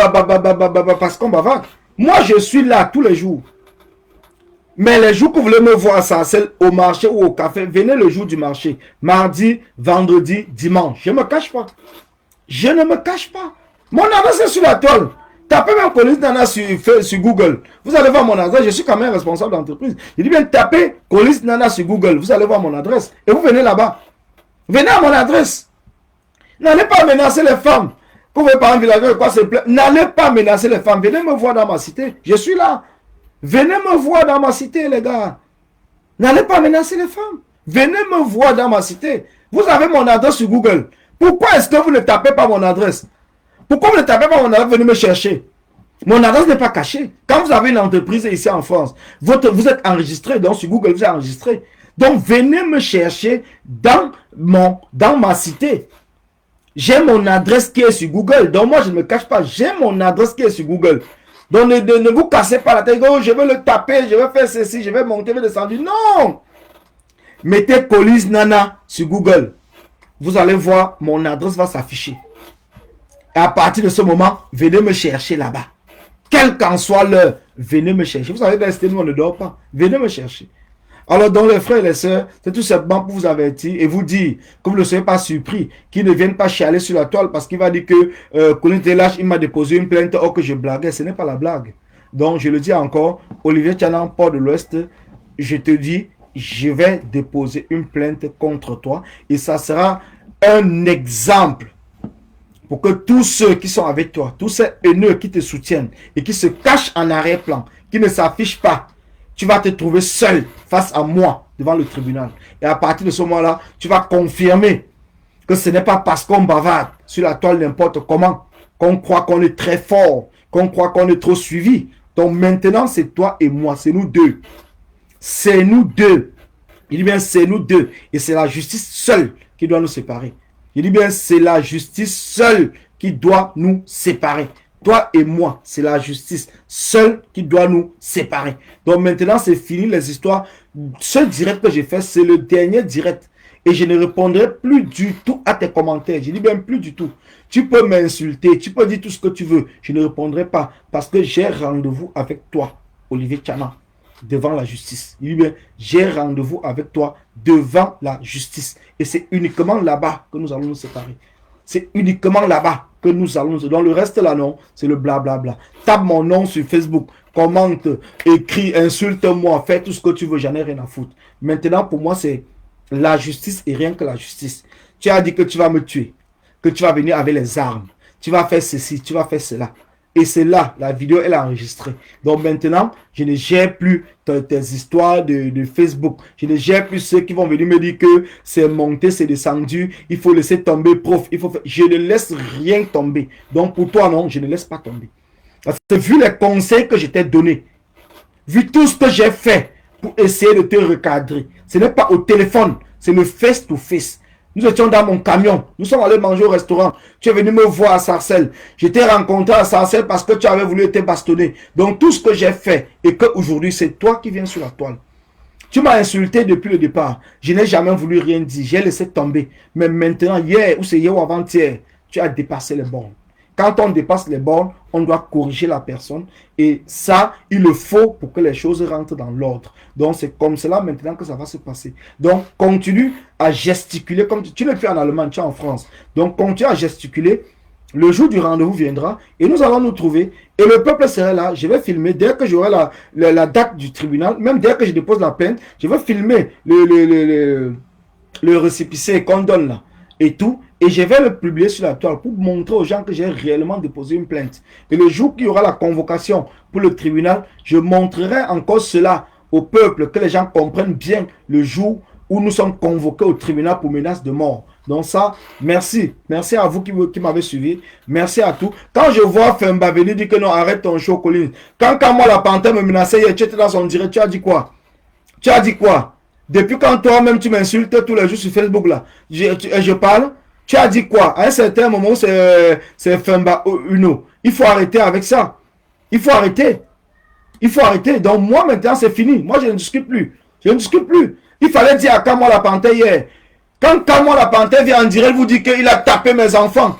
Speaker 1: parce qu'on bavarde. Moi je suis là tous les jours. Mais les jours que vous voulez me voir à Sarcelles, au marché ou au café, venez le jour du marché. Mardi, vendredi, dimanche. Je ne me cache pas. Je ne me cache pas. Mon adresse est sur la toile. Tapez même Collins Nana sur Google. Vous allez voir mon adresse. Je suis quand même responsable d'entreprise. Je dis bien tapez Collins Nana sur Google. Vous allez voir mon adresse. Et vous venez là-bas. Venez à mon adresse. N'allez pas menacer les femmes. Vous voyez par un village, quoi se plaît. N'allez pas menacer les femmes. Venez me voir dans ma cité. Je suis là. Venez me voir dans ma cité, les gars. N'allez pas menacer les femmes. Venez me voir dans ma cité. Vous avez mon adresse sur Google. Pourquoi est-ce que vous ne tapez pas mon adresse? Pourquoi vous ne tapez pas mon adresse? Venez me chercher. Mon adresse n'est pas cachée. Quand vous avez une entreprise ici en France, vous êtes enregistré. Donc sur Google, vous êtes enregistré. Donc venez me chercher dans ma cité. J'ai mon adresse qui est sur Google. Donc moi, je ne me cache pas. J'ai mon adresse qui est sur Google. Donc ne vous cassez pas la tête. Oh, je vais le taper, je vais faire ceci, je vais monter, je vais descendre. Non! Mettez Collins Nana sur Google. Vous allez voir, mon adresse va s'afficher. Et à partir de ce moment, venez me chercher là-bas. Quelle qu'en soit l'heure, venez me chercher. Vous savez, dans nous, on ne dort pas. Venez me chercher. Alors, donc, les frères et les sœurs, c'est tout simplement pour vous avertir et vous dire que vous ne soyez pas surpris, qu'ils ne viennent pas chialer sur la toile parce qu'il va dire que Collins Delage, il m'a déposé une plainte, or que je blaguais. Ce n'est pas la blague. Donc, je le dis encore, Olivier Tchanan, Port de l'Ouest, je te dis, je vais déposer une plainte contre toi et ça sera un exemple pour que tous ceux qui sont avec toi, tous ces haineux qui te soutiennent et qui se cachent en arrière-plan, qui ne s'affichent pas, tu vas te trouver seul face à moi devant le tribunal. Et à partir de ce moment-là, tu vas confirmer que ce n'est pas parce qu'on bavarde sur la toile n'importe comment, qu'on croit qu'on est très fort, qu'on croit qu'on est trop suivi. Donc maintenant, c'est toi et moi, c'est nous deux. C'est nous deux. Il dit bien, c'est nous deux. Et c'est la justice seule qui doit nous séparer. Il dit bien, c'est la justice seule qui doit nous séparer. Toi et moi, c'est la justice seule qui doit nous séparer. Donc maintenant, c'est fini les histoires. Ce direct que j'ai fait, c'est le dernier direct. Et je ne répondrai plus du tout à tes commentaires. Je dis bien plus du tout. Tu peux m'insulter, tu peux dire tout ce que tu veux. Je ne répondrai pas parce que j'ai rendez-vous avec toi, Olivier Tchanan, devant la justice. Il dit bien, j'ai rendez-vous avec toi devant la justice. Et c'est uniquement là-bas que nous allons nous séparer. C'est uniquement là-bas que nous allons. Dans le reste là, non, c'est le blablabla. Tape mon nom sur Facebook, commente, écris, insulte-moi, fais tout ce que tu veux, j'en ai rien à foutre. Maintenant, pour moi, c'est la justice et rien que la justice. Tu as dit que tu vas me tuer, que tu vas venir avec les armes, tu vas faire ceci, tu vas faire cela. Et c'est là, la vidéo, elle est enregistrée. Donc maintenant, je ne gère plus tes histoires de Facebook. Je ne gère plus ceux qui vont venir me dire que c'est monté, c'est descendu, il faut laisser tomber, prof. Il faut faire... Je ne laisse rien tomber. Donc pour toi, non, je ne laisse pas tomber. Parce que vu les conseils que je t'ai donnés, vu tout ce que j'ai fait pour essayer de te recadrer, ce n'est pas au téléphone, c'est le face-to-face. Nous étions dans mon camion. Nous sommes allés manger au restaurant. Tu es venu me voir à Sarcelles. Je t'ai rencontré à Sarcelles parce que tu avais voulu être bastonné. Donc tout ce que j'ai fait et qu'aujourd'hui c'est toi qui viens sur la toile. Tu m'as insulté depuis le départ. Je n'ai jamais voulu rien dire. J'ai laissé tomber. Mais maintenant, hier ou c'est hier ou avant-hier, tu as dépassé les bornes. Quand on dépasse les bornes, on doit corriger la personne. Et ça, il le faut pour que les choses rentrent dans l'ordre. Donc, c'est comme cela maintenant que ça va se passer. Donc, continue à gesticuler. Comme tu n'es plus en Allemagne, tu es en France. Donc, continue à gesticuler. Le jour du rendez-vous viendra et nous allons nous trouver. Et le peuple sera là. Je vais filmer. Dès que j'aurai la date du tribunal, même dès que je dépose la plainte, je vais filmer le récépissé qu'on donne là. Et tout. Et je vais le publier sur la toile pour montrer aux gens que j'ai réellement déposé une plainte. Et le jour qu'il y aura la convocation pour le tribunal, je montrerai encore cela au peuple, que les gens comprennent bien le jour où nous sommes convoqués au tribunal pour menace de mort. Donc ça, merci. Merci à vous qui m'avez suivi. Merci à tous. Quand je vois Femba venir dire que non, arrête ton show, Colin. Quand moi, la panthère me menaçait hier, tu étais dans son direct, tu as dit quoi? Tu as dit quoi? Depuis quand toi-même tu m'insultes tous les jours sur Facebook là, je parle, tu as dit quoi? À un certain moment, c'est Femba Uno. Il faut arrêter avec ça. Il faut arrêter. Il faut arrêter. Donc moi maintenant c'est fini. Moi je ne discute plus. Je ne discute plus. Il fallait dire à Kamwa la panthère hier. Quand Kamwa la panthère vient en direct, vous dites qu'il a tapé mes enfants.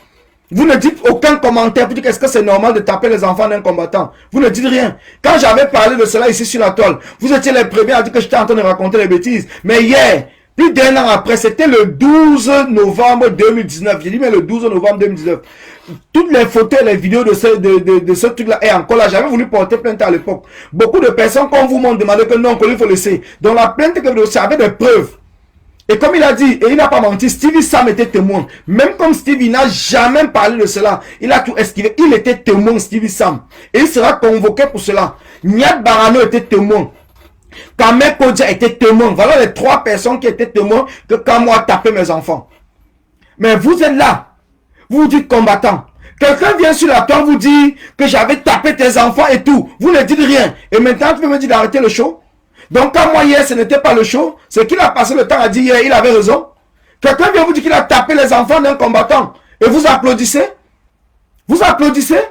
Speaker 1: Vous ne dites aucun commentaire pour dire qu'est-ce que c'est normal de taper les enfants d'un combattant. Vous ne dites rien. Quand j'avais parlé de cela ici sur la toile, vous étiez les premiers à dire que j'étais en train de raconter les bêtises. Mais hier, plus d'un an après, c'était le 12 novembre 2019. J'ai dit mais le 12 novembre 2019. Toutes les photos et les vidéos de ce truc-là est encore là. J'avais voulu porter plainte à l'époque. Beaucoup de personnes, comme vous, m'ont demandé que non, qu'il faut laisser. Donc la plainte que vous avez des preuves. Et comme il a dit, et il n'a pas menti, Stevie Sam était témoin. Même comme Stevie n'a jamais parlé de cela, il a tout esquivé. Il était témoin, Stevie Sam. Et il sera convoqué pour cela. Niat Barano était témoin. Kamé Kodja était témoin. Voilà les 3 personnes qui étaient témoins que Kamwa a tapé mes enfants. Mais vous êtes là. Vous vous dites combattant. Quelqu'un vient sur la toile vous dit que j'avais tapé tes enfants et tout. Vous ne dites rien. Et maintenant, tu peux me dire d'arrêter le show? Donc, quand moi, hier, ce n'était pas le show, c'est qu'il a passé le temps à dire hier, il avait raison. Quelqu'un vient vous dire qu'il a tapé les enfants d'un combattant. Et vous applaudissez? Vous applaudissez?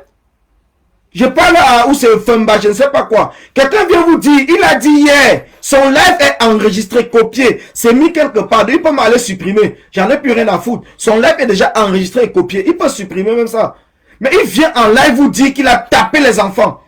Speaker 1: Je parle à où c'est Femba, je ne sais pas quoi. Quelqu'un vient vous dire, il a dit hier, son live est enregistré, copié, c'est mis quelque part. Il peut m'aller supprimer. J'en ai plus rien à foutre. Son live est déjà enregistré et copié. Il peut supprimer même ça. Mais il vient en live vous dire qu'il a tapé les enfants.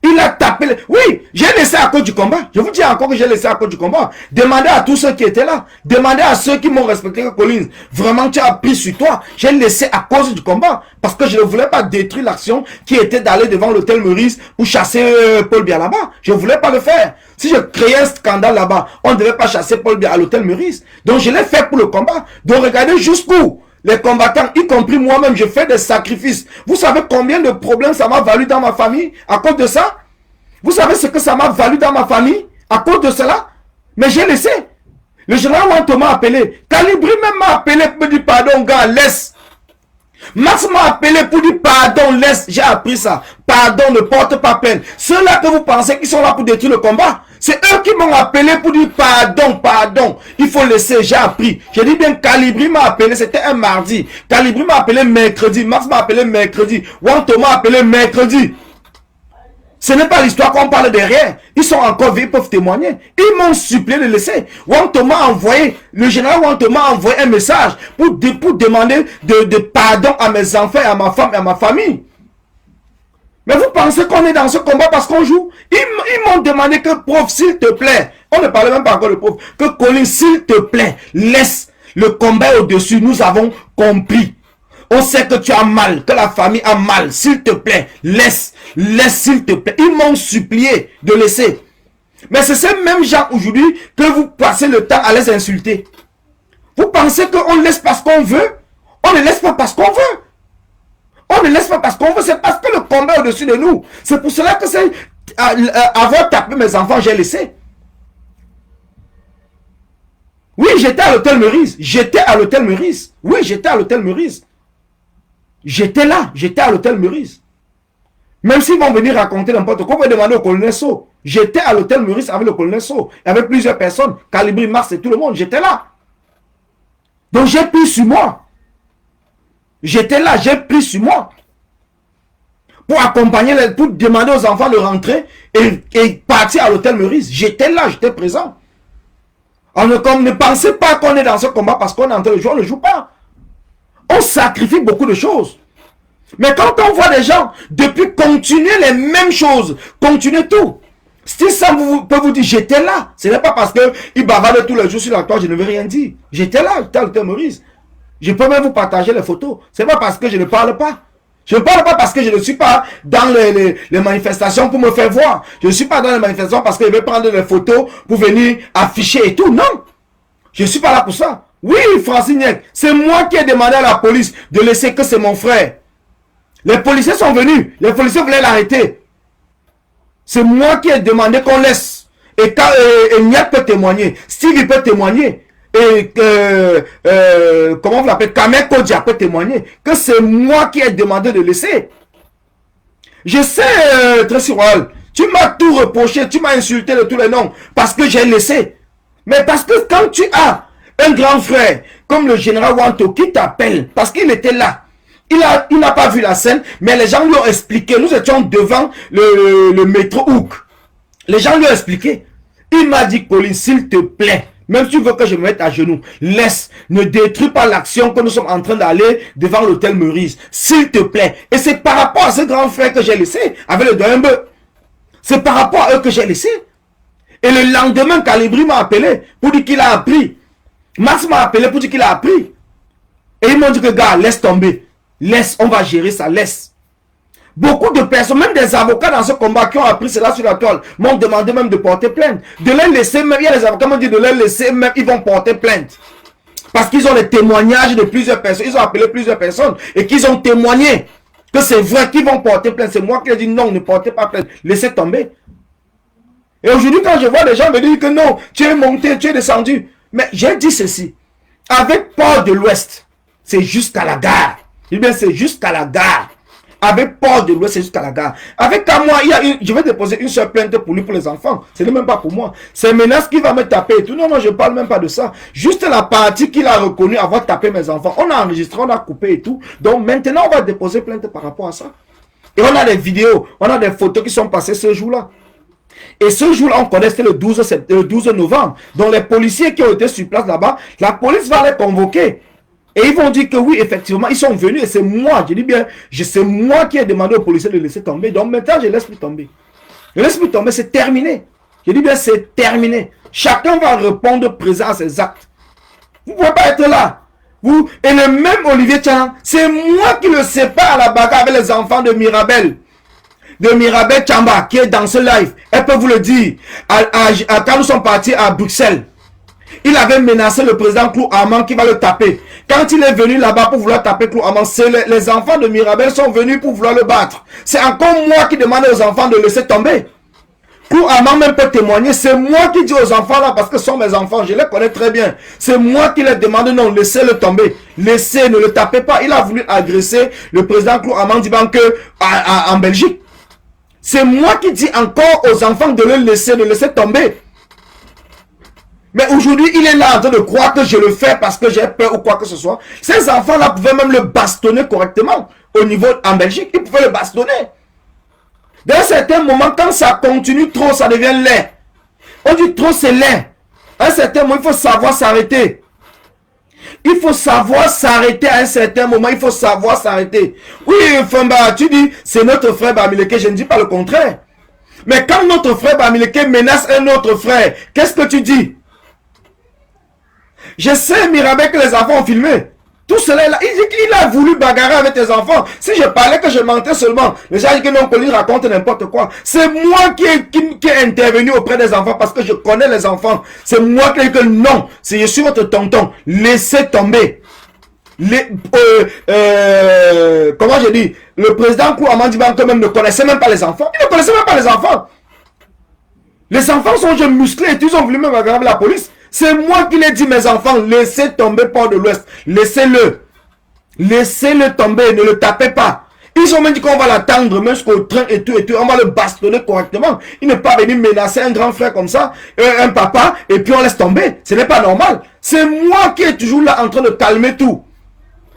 Speaker 1: Il a tapé les... Oui, j'ai laissé à cause du combat. Je vous dis encore que j'ai laissé à cause du combat. Demandez à tous ceux qui étaient là. Demandez à ceux qui m'ont respecté que Collins. Vraiment, tu as pris sur toi. J'ai laissé à cause du combat. Parce que je ne voulais pas détruire l'action qui était d'aller devant l'hôtel Meurice pour chasser Paul Biya là-bas. Je ne voulais pas le faire. Si je créais un scandale là-bas, on ne devait pas chasser Paul Biya à l'hôtel Meurice. Donc je l'ai fait pour le combat. Donc regardez jusqu'où les combattants, y compris moi-même, je fais des sacrifices. Vous savez combien de problèmes ça m'a valu dans ma famille à cause de ça? Vous savez ce que ça m'a valu dans ma famille à cause de cela? Mais j'ai laissé. Le général Wanto m'a appelé. Calibri même m'a appelé pour dire pardon, gars, laisse. Max m'a appelé pour dire pardon, laisse. J'ai appris ça. Pardon, ne porte pas plainte. Ceux-là que vous pensez qu'ils sont là pour détruire le combat, c'est eux qui m'ont appelé pour dire pardon, pardon. Il faut laisser, j'ai appris. J'ai dit bien, Calibri m'a appelé, c'était un mardi. Calibri m'a appelé mercredi. Max m'a appelé mercredi. Wanto m'a appelé mercredi. Ce n'est pas l'histoire qu'on parle derrière. Ils sont encore vivants, ils peuvent témoigner. Ils m'ont supplié de laisser. Wanto m'a envoyé, le général Wanto m'a envoyé un message pour demander de pardon à mes enfants, à ma femme et à ma famille. Mais vous pensez qu'on est dans ce combat parce qu'on joue? Ils m'ont demandé que, prof, s'il te plaît, on ne parlait même pas encore de prof, que Colin, s'il te plaît, laisse le combat au-dessus. Nous avons compris. On sait que tu as mal, que la famille a mal. S'il te plaît, laisse s'il te plaît. Ils m'ont supplié de laisser. Mais c'est ces mêmes gens aujourd'hui que vous passez le temps à les insulter. Vous pensez qu'on laisse parce qu'on veut? On ne laisse pas parce qu'on veut. On ne laisse pas parce qu'on veut, c'est parce que le combat est au-dessus de nous. C'est pour cela que c'est avoir tapé mes enfants, j'ai laissé. Oui, j'étais à l'hôtel Meurice. J'étais à l'hôtel Meurice. Oui, j'étais à l'hôtel Meurice. J'étais là, j'étais à l'hôtel Meurice. Même s'ils vont venir raconter n'importe quoi, on va demander au colonel So. J'étais à l'hôtel Meurice avec le colonel So. Il y avait plusieurs personnes, Calibri, Mars et tout le monde. J'étais là. Donc j'ai pris sur moi. J'étais là, j'ai pris sur moi. Pour accompagner, pour demander aux enfants de rentrer et partir à l'hôtel Meurice. J'étais là, j'étais présent. Ne pensez pas qu'on est dans ce combat parce qu'on est en train de jouer, on ne joue pas. On sacrifie beaucoup de choses. Mais quand on voit des gens, depuis continuer les mêmes choses, continuer tout. Si ça peut vous dire, j'étais là. Ce n'est pas parce qu'ils bavardent tous les jours sur la toile, je ne veux rien dire. J'étais là, j'étais à l'hôtel Meurice. Je peux même vous partager les photos. Ce n'est pas parce que je ne parle pas. Je ne parle pas parce que je ne suis pas dans les manifestations pour me faire voir. Je ne suis pas dans les manifestations parce que je vais prendre les photos pour venir afficher et tout. Non. Je ne suis pas là pour ça. Oui, Francine, c'est moi qui ai demandé à la police de laisser que c'est mon frère. Les policiers sont venus. Les policiers voulaient l'arrêter. C'est moi qui ai demandé qu'on laisse. Et quand Niak peut témoigner, Steve peut témoigner, et comment vous l'appelez, Kamek Kodja peut témoigner, que c'est moi qui ai demandé de laisser. Je sais, Tracy Royal, tu m'as tout reproché, tu m'as insulté de tous les noms, parce que j'ai laissé. Mais parce que quand tu as un grand frère, comme le général Wanto, qui t'appelle, parce qu'il était là, il n'a pas vu la scène, mais les gens lui ont expliqué. Nous étions devant le métro Hook. Les gens lui ont expliqué. Il m'a dit, Colin, s'il te plaît, même si tu veux que je me mette à genoux, laisse, ne détruis pas l'action que nous sommes en train d'aller devant l'hôtel Meurice. S'il te plaît. Et c'est par rapport à ce grand frère que j'ai laissé, avec le doyen Beu. C'est par rapport à eux que j'ai laissé. Et le lendemain, Calibri m'a appelé pour dire qu'il a appris. Max m'a appelé pour dire qu'il a appris. Et ils m'ont dit que, gars, laisse tomber. Laisse, on va gérer ça, laisse. Beaucoup de personnes, même des avocats dans ce combat qui ont appris cela sur la toile, m'ont demandé même de porter plainte. De les laisser même, il y a des avocats qui m'ont dit de les laisser même, ils vont porter plainte. Parce qu'ils ont les témoignages de plusieurs personnes, ils ont appelé plusieurs personnes et qu'ils ont témoigné que c'est vrai qu'ils vont porter plainte. C'est moi qui ai dit non, ne portez pas plainte, laissez tomber. Et aujourd'hui, quand je vois des gens me dire que non, tu es monté, tu es descendu. Mais j'ai dit ceci, avec Port de l'Ouest, c'est jusqu'à la gare. Eh bien, c'est jusqu'à la gare. Avec Port de l'Ouest, c'est jusqu'à la gare. Avec moi, je vais déposer une seule plainte pour lui, pour les enfants. Ce n'est même pas pour moi. C'est Menace qui va me taper et tout. Non, non, je ne parle même pas de ça. Juste la partie qu'il a reconnue avoir tapé mes enfants. On a enregistré, on a coupé et tout. Donc maintenant, on va déposer plainte par rapport à ça. Et on a des vidéos, on a des photos qui sont passées ce jour-là. Et ce jour-là, on connaît, c'était le 12 novembre. Donc les policiers qui ont été sur place là-bas, la police va les convoquer. Et ils vont dire que oui, effectivement, ils sont venus et c'est moi, je dis bien, c'est moi qui ai demandé aux policiers de laisser tomber. Donc maintenant, je laisse plus tomber. Je laisse plus tomber, c'est terminé. Je dis bien, c'est terminé. Chacun va répondre présent à ses actes. Vous ne pouvez pas être là. Vous, et le même Olivier Tchan, c'est moi qui le sépare à la bagarre avec les enfants de Mirabel. De Mirabel Chamba, qui est dans ce live. Elle peut vous le dire. Quand nous sommes partis à Bruxelles, il avait menacé le président Clou Armand qui va le taper. Quand il est venu là-bas pour vouloir taper Clou Armand, les enfants de Mirabel sont venus pour vouloir le battre. C'est encore moi qui demande aux enfants de laisser tomber. Clou Armand même peut témoigner. C'est moi qui dis aux enfants là, parce que ce sont mes enfants, je les connais très bien. C'est moi qui les demande non, laissez-le tomber. Laissez, ne le tapez pas. Il a voulu agresser le président Clou Armand en Belgique. C'est moi qui dis encore aux enfants de le laisser tomber. Mais aujourd'hui, il est là en train de croire que je le fais parce que j'ai peur ou quoi que ce soit. Ces enfants-là pouvaient même le bastonner correctement au niveau en Belgique. Ils pouvaient le bastonner. Dans un certain moment, quand ça continue trop, ça devient laid. On dit trop, c'est laid. À un certain moment, il faut savoir s'arrêter. Il faut savoir s'arrêter à un certain moment. Il faut savoir s'arrêter. Oui, Famba, tu dis, c'est notre frère Bamileke. Je ne dis pas le contraire. Mais quand notre frère Bamileke menace un autre frère, qu'est-ce que tu dis? Je sais, Mirabel, que les enfants ont filmé. Tout cela, il a voulu bagarrer avec tes enfants. Si je parlais que je mentais seulement, les gens disent que non, Colin raconte n'importe quoi. C'est moi qui ai intervenu auprès des enfants parce que je connais les enfants. C'est moi qui ai dit que non, si je suis votre tonton, laissez tomber. Comment je dis, le président Kouaman Diban quand même ne connaissait même pas les enfants. Il ne connaissait même pas les enfants. Les enfants sont jeunes musclés et ils ont voulu même bagarrer la police. C'est moi qui l'ai dit, mes enfants, laissez tomber Port de l'Ouest. Laissez-le. Laissez-le tomber, ne le tapez pas. Ils ont même dit qu'on va l'attendre, même jusqu'au train et tout, on va le bastonner correctement. Il n'est pas venu menacer un grand frère comme ça, un papa, et puis on laisse tomber. Ce n'est pas normal. C'est moi qui est toujours là en train de calmer tout.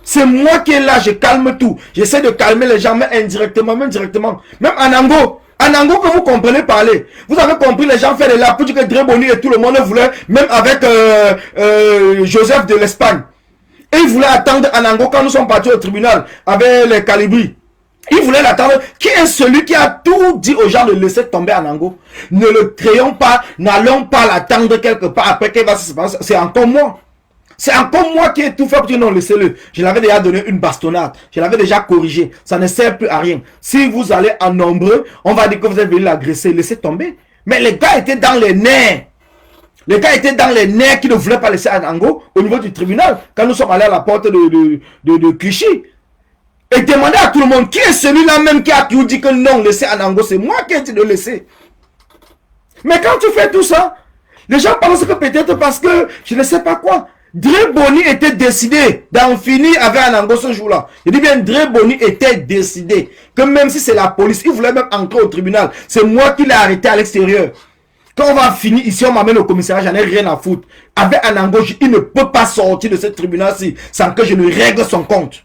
Speaker 1: C'est moi qui est là, je calme tout. J'essaie de calmer les gens, même indirectement, même directement. Même en Ango. En Ango, que vous comprenez parler. Vous avez compris, les gens font de la pour dire que Dréboni et tout le monde voulait, même avec Joseph de l'Espagne. Et ils voulaient attendre en Ango quand nous sommes partis au tribunal avec les Calibri. Ils voulaient l'attendre. Qui est celui qui a tout dit aux gens de laisser tomber en Ango? Ne le créons pas, n'allons pas l'attendre quelque part après qu'il va se passer. C'est encore moi. C'est encore moi qui ai tout fait pour dire non, laissez-le. Je l'avais déjà donné une bastonnade. Je l'avais déjà corrigé. Ça ne sert plus à rien. Si vous allez en nombreux, on va dire que vous êtes venu l'agresser. Laissez tomber. Mais les gars étaient dans les nerfs. Les gars étaient dans les nerfs qui ne voulaient pas laisser Anango au niveau du tribunal. Quand nous sommes allés à la porte de Clichy. Et demander à tout le monde, qui est celui-là même qui a toujours dit que non, laissez Anango, c'est moi qui ai dit de laisser. Mais quand tu fais tout ça, les gens pensent que peut-être parce que, je ne sais pas quoi, Dre Boni était décidé d'en finir avec Anango ce jour-là. Je dis bien, Dre Boni était décidé que même si c'est la police, il voulait même entrer au tribunal. C'est moi qui l'ai arrêté à l'extérieur. Quand on va finir ici, on m'amène au commissariat, j'en ai rien à foutre. Avec Anango, il ne peut pas sortir de ce tribunal-ci sans que je ne règle son compte.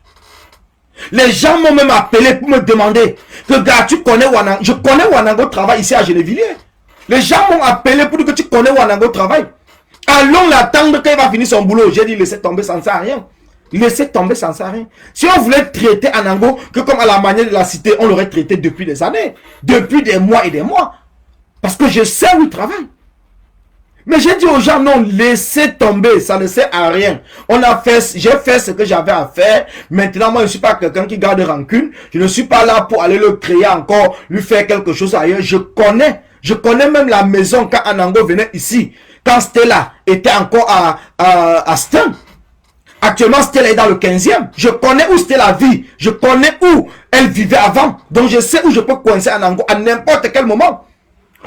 Speaker 1: Les gens m'ont même appelé pour me demander que gars, tu connais Wanango. Je connais Wanango travaille ici à Gennevilliers. Les gens m'ont appelé pour dire que tu connais Wanango travaille. Allons l'attendre quand il va finir son boulot. J'ai dit laissez tomber, ça ne sert à rien. Laissez tomber, ça ne sert à rien. Si on voulait traiter Anango que comme à la manière de la cité, on l'aurait traité depuis des années. Depuis des mois et des mois. Parce que je sais où il travaille. Mais j'ai dit aux gens, non, laissez tomber, ça ne sert à rien. J'ai fait ce que j'avais à faire. Maintenant, moi, je ne suis pas quelqu'un qui garde rancune. Je ne suis pas là pour aller le créer encore, lui faire quelque chose ailleurs. Je connais même la maison quand Anango venait ici. Quand Stella était encore à Stein. Actuellement, Stella est dans le 15e. Je connais où Stella vit. Je connais où elle vivait avant. Donc, je sais où je peux coincer Anango à n'importe quel moment.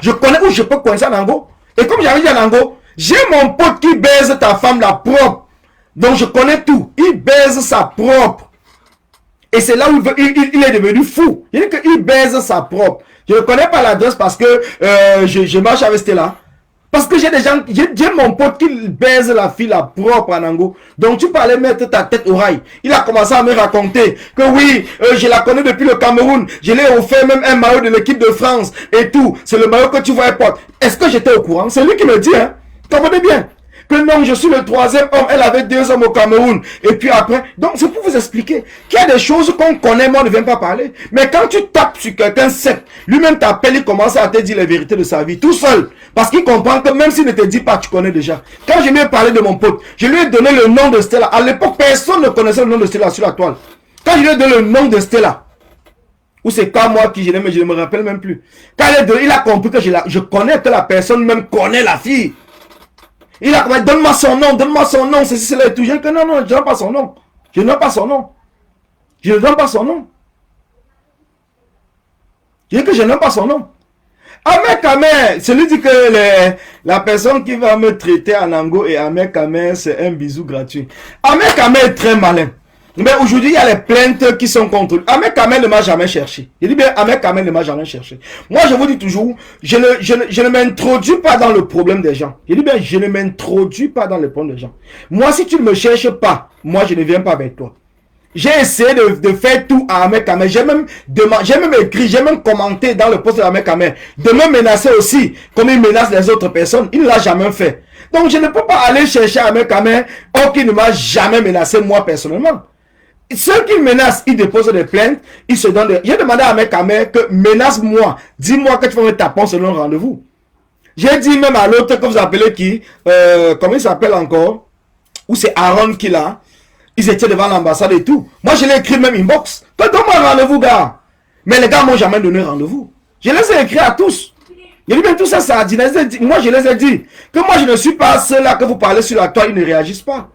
Speaker 1: Je connais où je peux coincer Anango. Et comme j'avais dit à Anango, j'ai mon pote qui baise ta femme la propre. Donc je connais tout. Il baise sa propre. Et c'est là où il est devenu fou. Il dit qu'il baise sa propre. Je ne connais pas l'adresse parce que je marche avec Stella. Parce que j'ai des gens, j'ai mon pote qui baise la fille la propre Anango. Donc tu parlais mettre ta tête au rail. Il a commencé à me raconter que oui, je la connais depuis le Cameroun. Je l'ai offert même un maillot de l'équipe de France et tout. C'est le maillot que tu vois porte. Est-ce que j'étais au courant? C'est lui qui me dit, hein. Comprenez bien. Que non, je suis le troisième homme. Elle avait 2 hommes au Cameroun. Et puis après. Donc c'est pour vous expliquer qu'il y a des choses qu'on connaît, mais on ne vient pas parler. Mais quand tu tapes sur quelqu'un sec, lui-même t'appelle, il commence à te dire les vérités de sa vie, tout seul. Parce qu'il comprend que même s'il ne te dit pas, tu connais déjà. Quand je lui ai parlé de mon pote, je lui ai donné le nom de Stella. À l'époque, personne ne connaissait le nom de Stella sur la toile. Quand je lui ai donné le nom de Stella, ou c'est pas moi qui je l'aime, mais je ne me rappelle même plus. Quand il a compris que je connais, que la personne même connaît la fille. Il a dit, donne-moi son nom, c'est là et tout. Je dis que non, je ne donne pas son nom. Je ne donne pas son nom. Je ne donne pas son nom. Je dis que je ne donne pas son nom. Ahmed Kamer, celui dit que la personne qui va me traiter en Ango et Ahmed Kamer, c'est un bisou gratuit. Ahmed Kamer est très malin. Mais aujourd'hui, il y a les plaintes qui sont contre lui. Ahmed Kamer ne m'a jamais cherché. Je dis bien, Ahmed Kamer ne m'a jamais cherché. Moi, je vous dis toujours, je ne m'introduis pas dans le problème des gens. Je dis bien, je ne m'introduis pas dans le problème des gens. Moi, si tu ne me cherches pas, moi, je ne viens pas avec toi. J'ai essayé de faire tout à Ahmed Kamer. J'ai même écrit, j'ai même commenté dans le post de Ahmed Kamer de me menacer aussi, comme il menace les autres personnes. Il ne l'a jamais fait. Donc, je ne peux pas aller chercher Ahmed Kamer, or qu'il ne m'a jamais menacé moi personnellement. Ceux qui menacent, ils déposent des plaintes, ils se donnent des... J'ai demandé à Ahmed Kamer que menace-moi, dis-moi que tu vas me taper selon le rendez-vous. J'ai dit même à l'autre que vous appelez qui, comment il s'appelle encore, ou c'est Aaron qui l'a, ils étaient devant l'ambassade et tout. Moi, je l'ai écrit même inbox. Donne-moi un rendez-vous, gars. Mais les gars m'ont jamais donné rendez-vous. Je les ai écrits à tous. Je dis bien tout ça, ça a dit. Moi, je les ai dit que moi, je ne suis pas ceux-là que vous parlez sur la toile, ils ne réagissent pas.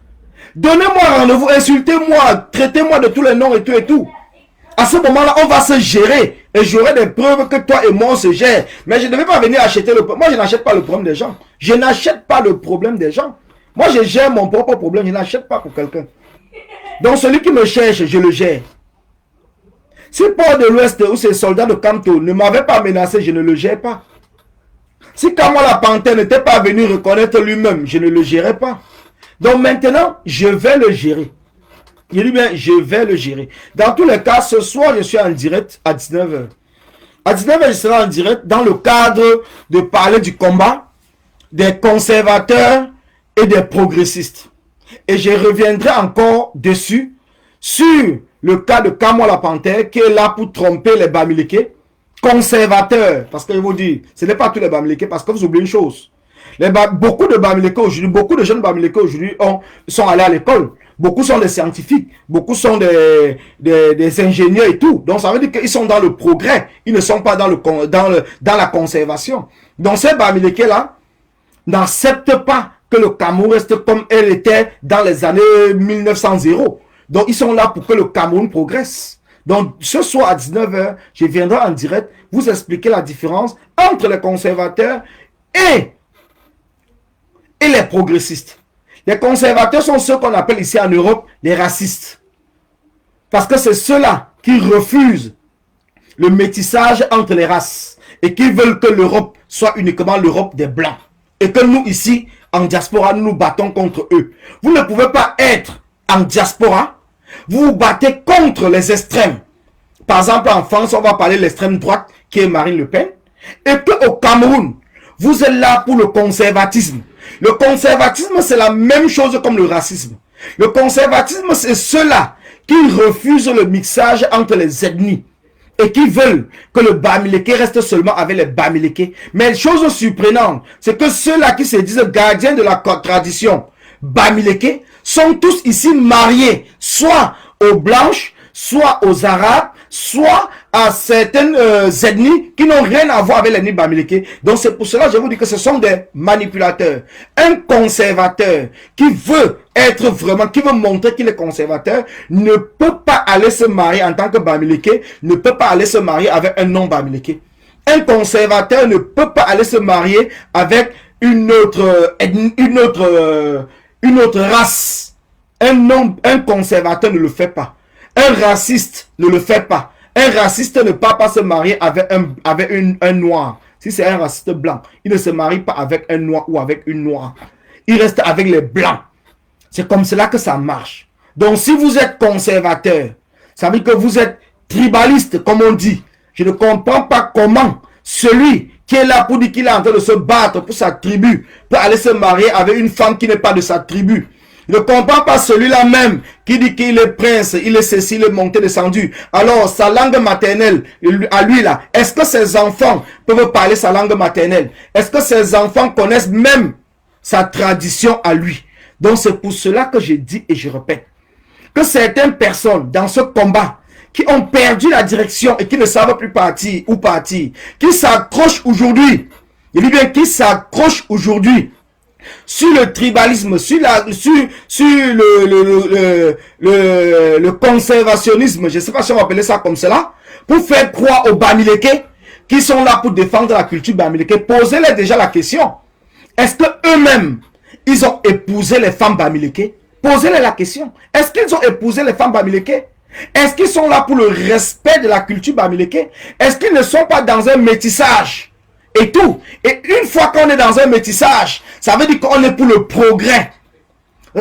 Speaker 1: Donnez-moi rendez-vous, insultez-moi, traitez-moi de tous les noms et tout et tout. À ce moment-là, on va se gérer. Et j'aurai des preuves que toi et moi, on se gère. Mais je ne vais pas venir acheter le problème. Moi, je n'achète pas le problème des gens. Je n'achète pas le problème des gens. Moi, je gère mon propre problème. Je n'achète pas pour quelqu'un. Donc, celui qui me cherche, je le gère. Si Port de l'Ouest ou ces soldats de Kamto ne m'avaient pas menacé, je ne le gère pas. Si Kamola Panthère n'était pas venu reconnaître lui-même, je ne le gérais pas. Donc maintenant, je vais le gérer. Il dit bien, je vais le gérer. Dans tous les cas, ce soir, je suis en direct à 19h. À 19h, je serai en direct dans le cadre de parler du combat des conservateurs et des progressistes. Et je reviendrai encore dessus, sur le cas de Kamola Panthère, qui est là pour tromper les Bamileke, conservateurs. Parce que je vous dis, ce n'est pas tous les Bamileke, parce que vous oubliez une chose. Beaucoup de Bamileke aujourd'hui, beaucoup de jeunes Bamileke aujourd'hui sont allés à l'école. Beaucoup sont des scientifiques, beaucoup sont des ingénieurs et tout. Donc ça veut dire qu'ils sont dans le progrès. Ils ne sont pas dans la conservation. Donc ces Bamileke là, n'acceptent pas que le Cameroun reste comme elle était dans les années 1900. Donc, ils sont là pour que le Cameroun progresse. Donc, ce soir à 19h, je viendrai en direct vous expliquer la différence entre les conservateurs et les progressistes. Les conservateurs sont ceux qu'on appelle ici en Europe les racistes. Parce que c'est ceux-là qui refusent le métissage entre les races et qui veulent que l'Europe soit uniquement l'Europe des Blancs. Et que nous, ici, en diaspora, nous nous battons contre eux. Vous ne pouvez pas être en diaspora, vous vous battez contre les extrêmes. Par exemple, en France, on va parler de l'extrême droite, qui est Marine Le Pen. Et qu'au Cameroun, vous êtes là pour le conservatisme. Le conservatisme, c'est la même chose comme le racisme. Le conservatisme, c'est ceux-là qui refusent le mixage entre les ethnies et qui veulent que le Bamileke reste seulement avec les Bamileke. Mais chose surprenante, c'est que ceux-là qui se disent gardiens de la tradition Bamileke sont tous ici mariés, soit aux Blanches, soit aux Arabes, soit à certaines ethnies qui n'ont rien à voir avec l'ethnie Bamileke. Donc c'est pour cela que je vous dis que ce sont des manipulateurs. Un conservateur qui veut être vraiment, qui veut montrer qu'il est conservateur, ne peut pas aller se marier en tant que Bamileke, ne peut pas aller se marier avec un non Bamileke. Un conservateur ne peut pas aller se marier avec une autre race. Un conservateur ne le fait pas. Un raciste ne le fait pas. Un raciste ne peut pas se marier avec un noir. Si c'est un raciste blanc, il ne se marie pas avec un noir ou avec une noire. Il reste avec les blancs. C'est comme cela que ça marche. Donc si vous êtes conservateur, ça veut dire que vous êtes tribaliste, comme on dit. Je ne comprends pas comment celui qui est là pour dire qu'il est en train de se battre pour sa tribu peut aller se marier avec une femme qui n'est pas de sa tribu. Je ne comprends pas celui-là même qui dit qu'il est prince, il est ceci, il est monté, descendu. Alors, sa langue maternelle, à lui là, est-ce que ses enfants peuvent parler sa langue maternelle? Est-ce que ses enfants connaissent même sa tradition à lui? Donc, c'est pour cela que je dis et je répète que certaines personnes dans ce combat qui ont perdu la direction et qui ne savent plus partir ou partir, qui s'accrochent aujourd'hui, je dis bien qui s'accrochent aujourd'hui sur le tribalisme, sur le conservationnisme, je ne sais pas si on va appeler ça comme cela, pour faire croire aux Bamileke qui sont là pour défendre la culture Bamileke. Posez-les déjà la question. Est-ce que eux-mêmes, ils ont épousé les femmes Bamileke? Posez-les la question. Est-ce qu'ils ont épousé les femmes Bamileke? Est-ce qu'ils sont là pour le respect de la culture Bamileke? Est-ce qu'ils ne sont pas dans un métissage? Et tout. Et une fois qu'on est dans un métissage, ça veut dire qu'on est pour le progrès.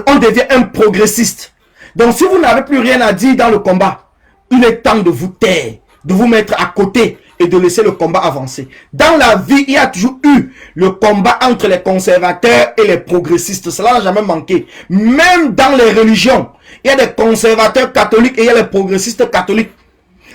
Speaker 1: On devient un progressiste. Donc si vous n'avez plus rien à dire dans le combat, il est temps de vous taire, de vous mettre à côté et de laisser le combat avancer. Dans la vie, il y a toujours eu le combat entre les conservateurs et les progressistes. Cela n'a jamais manqué. Même dans les religions, il y a des conservateurs catholiques et il y a les progressistes catholiques.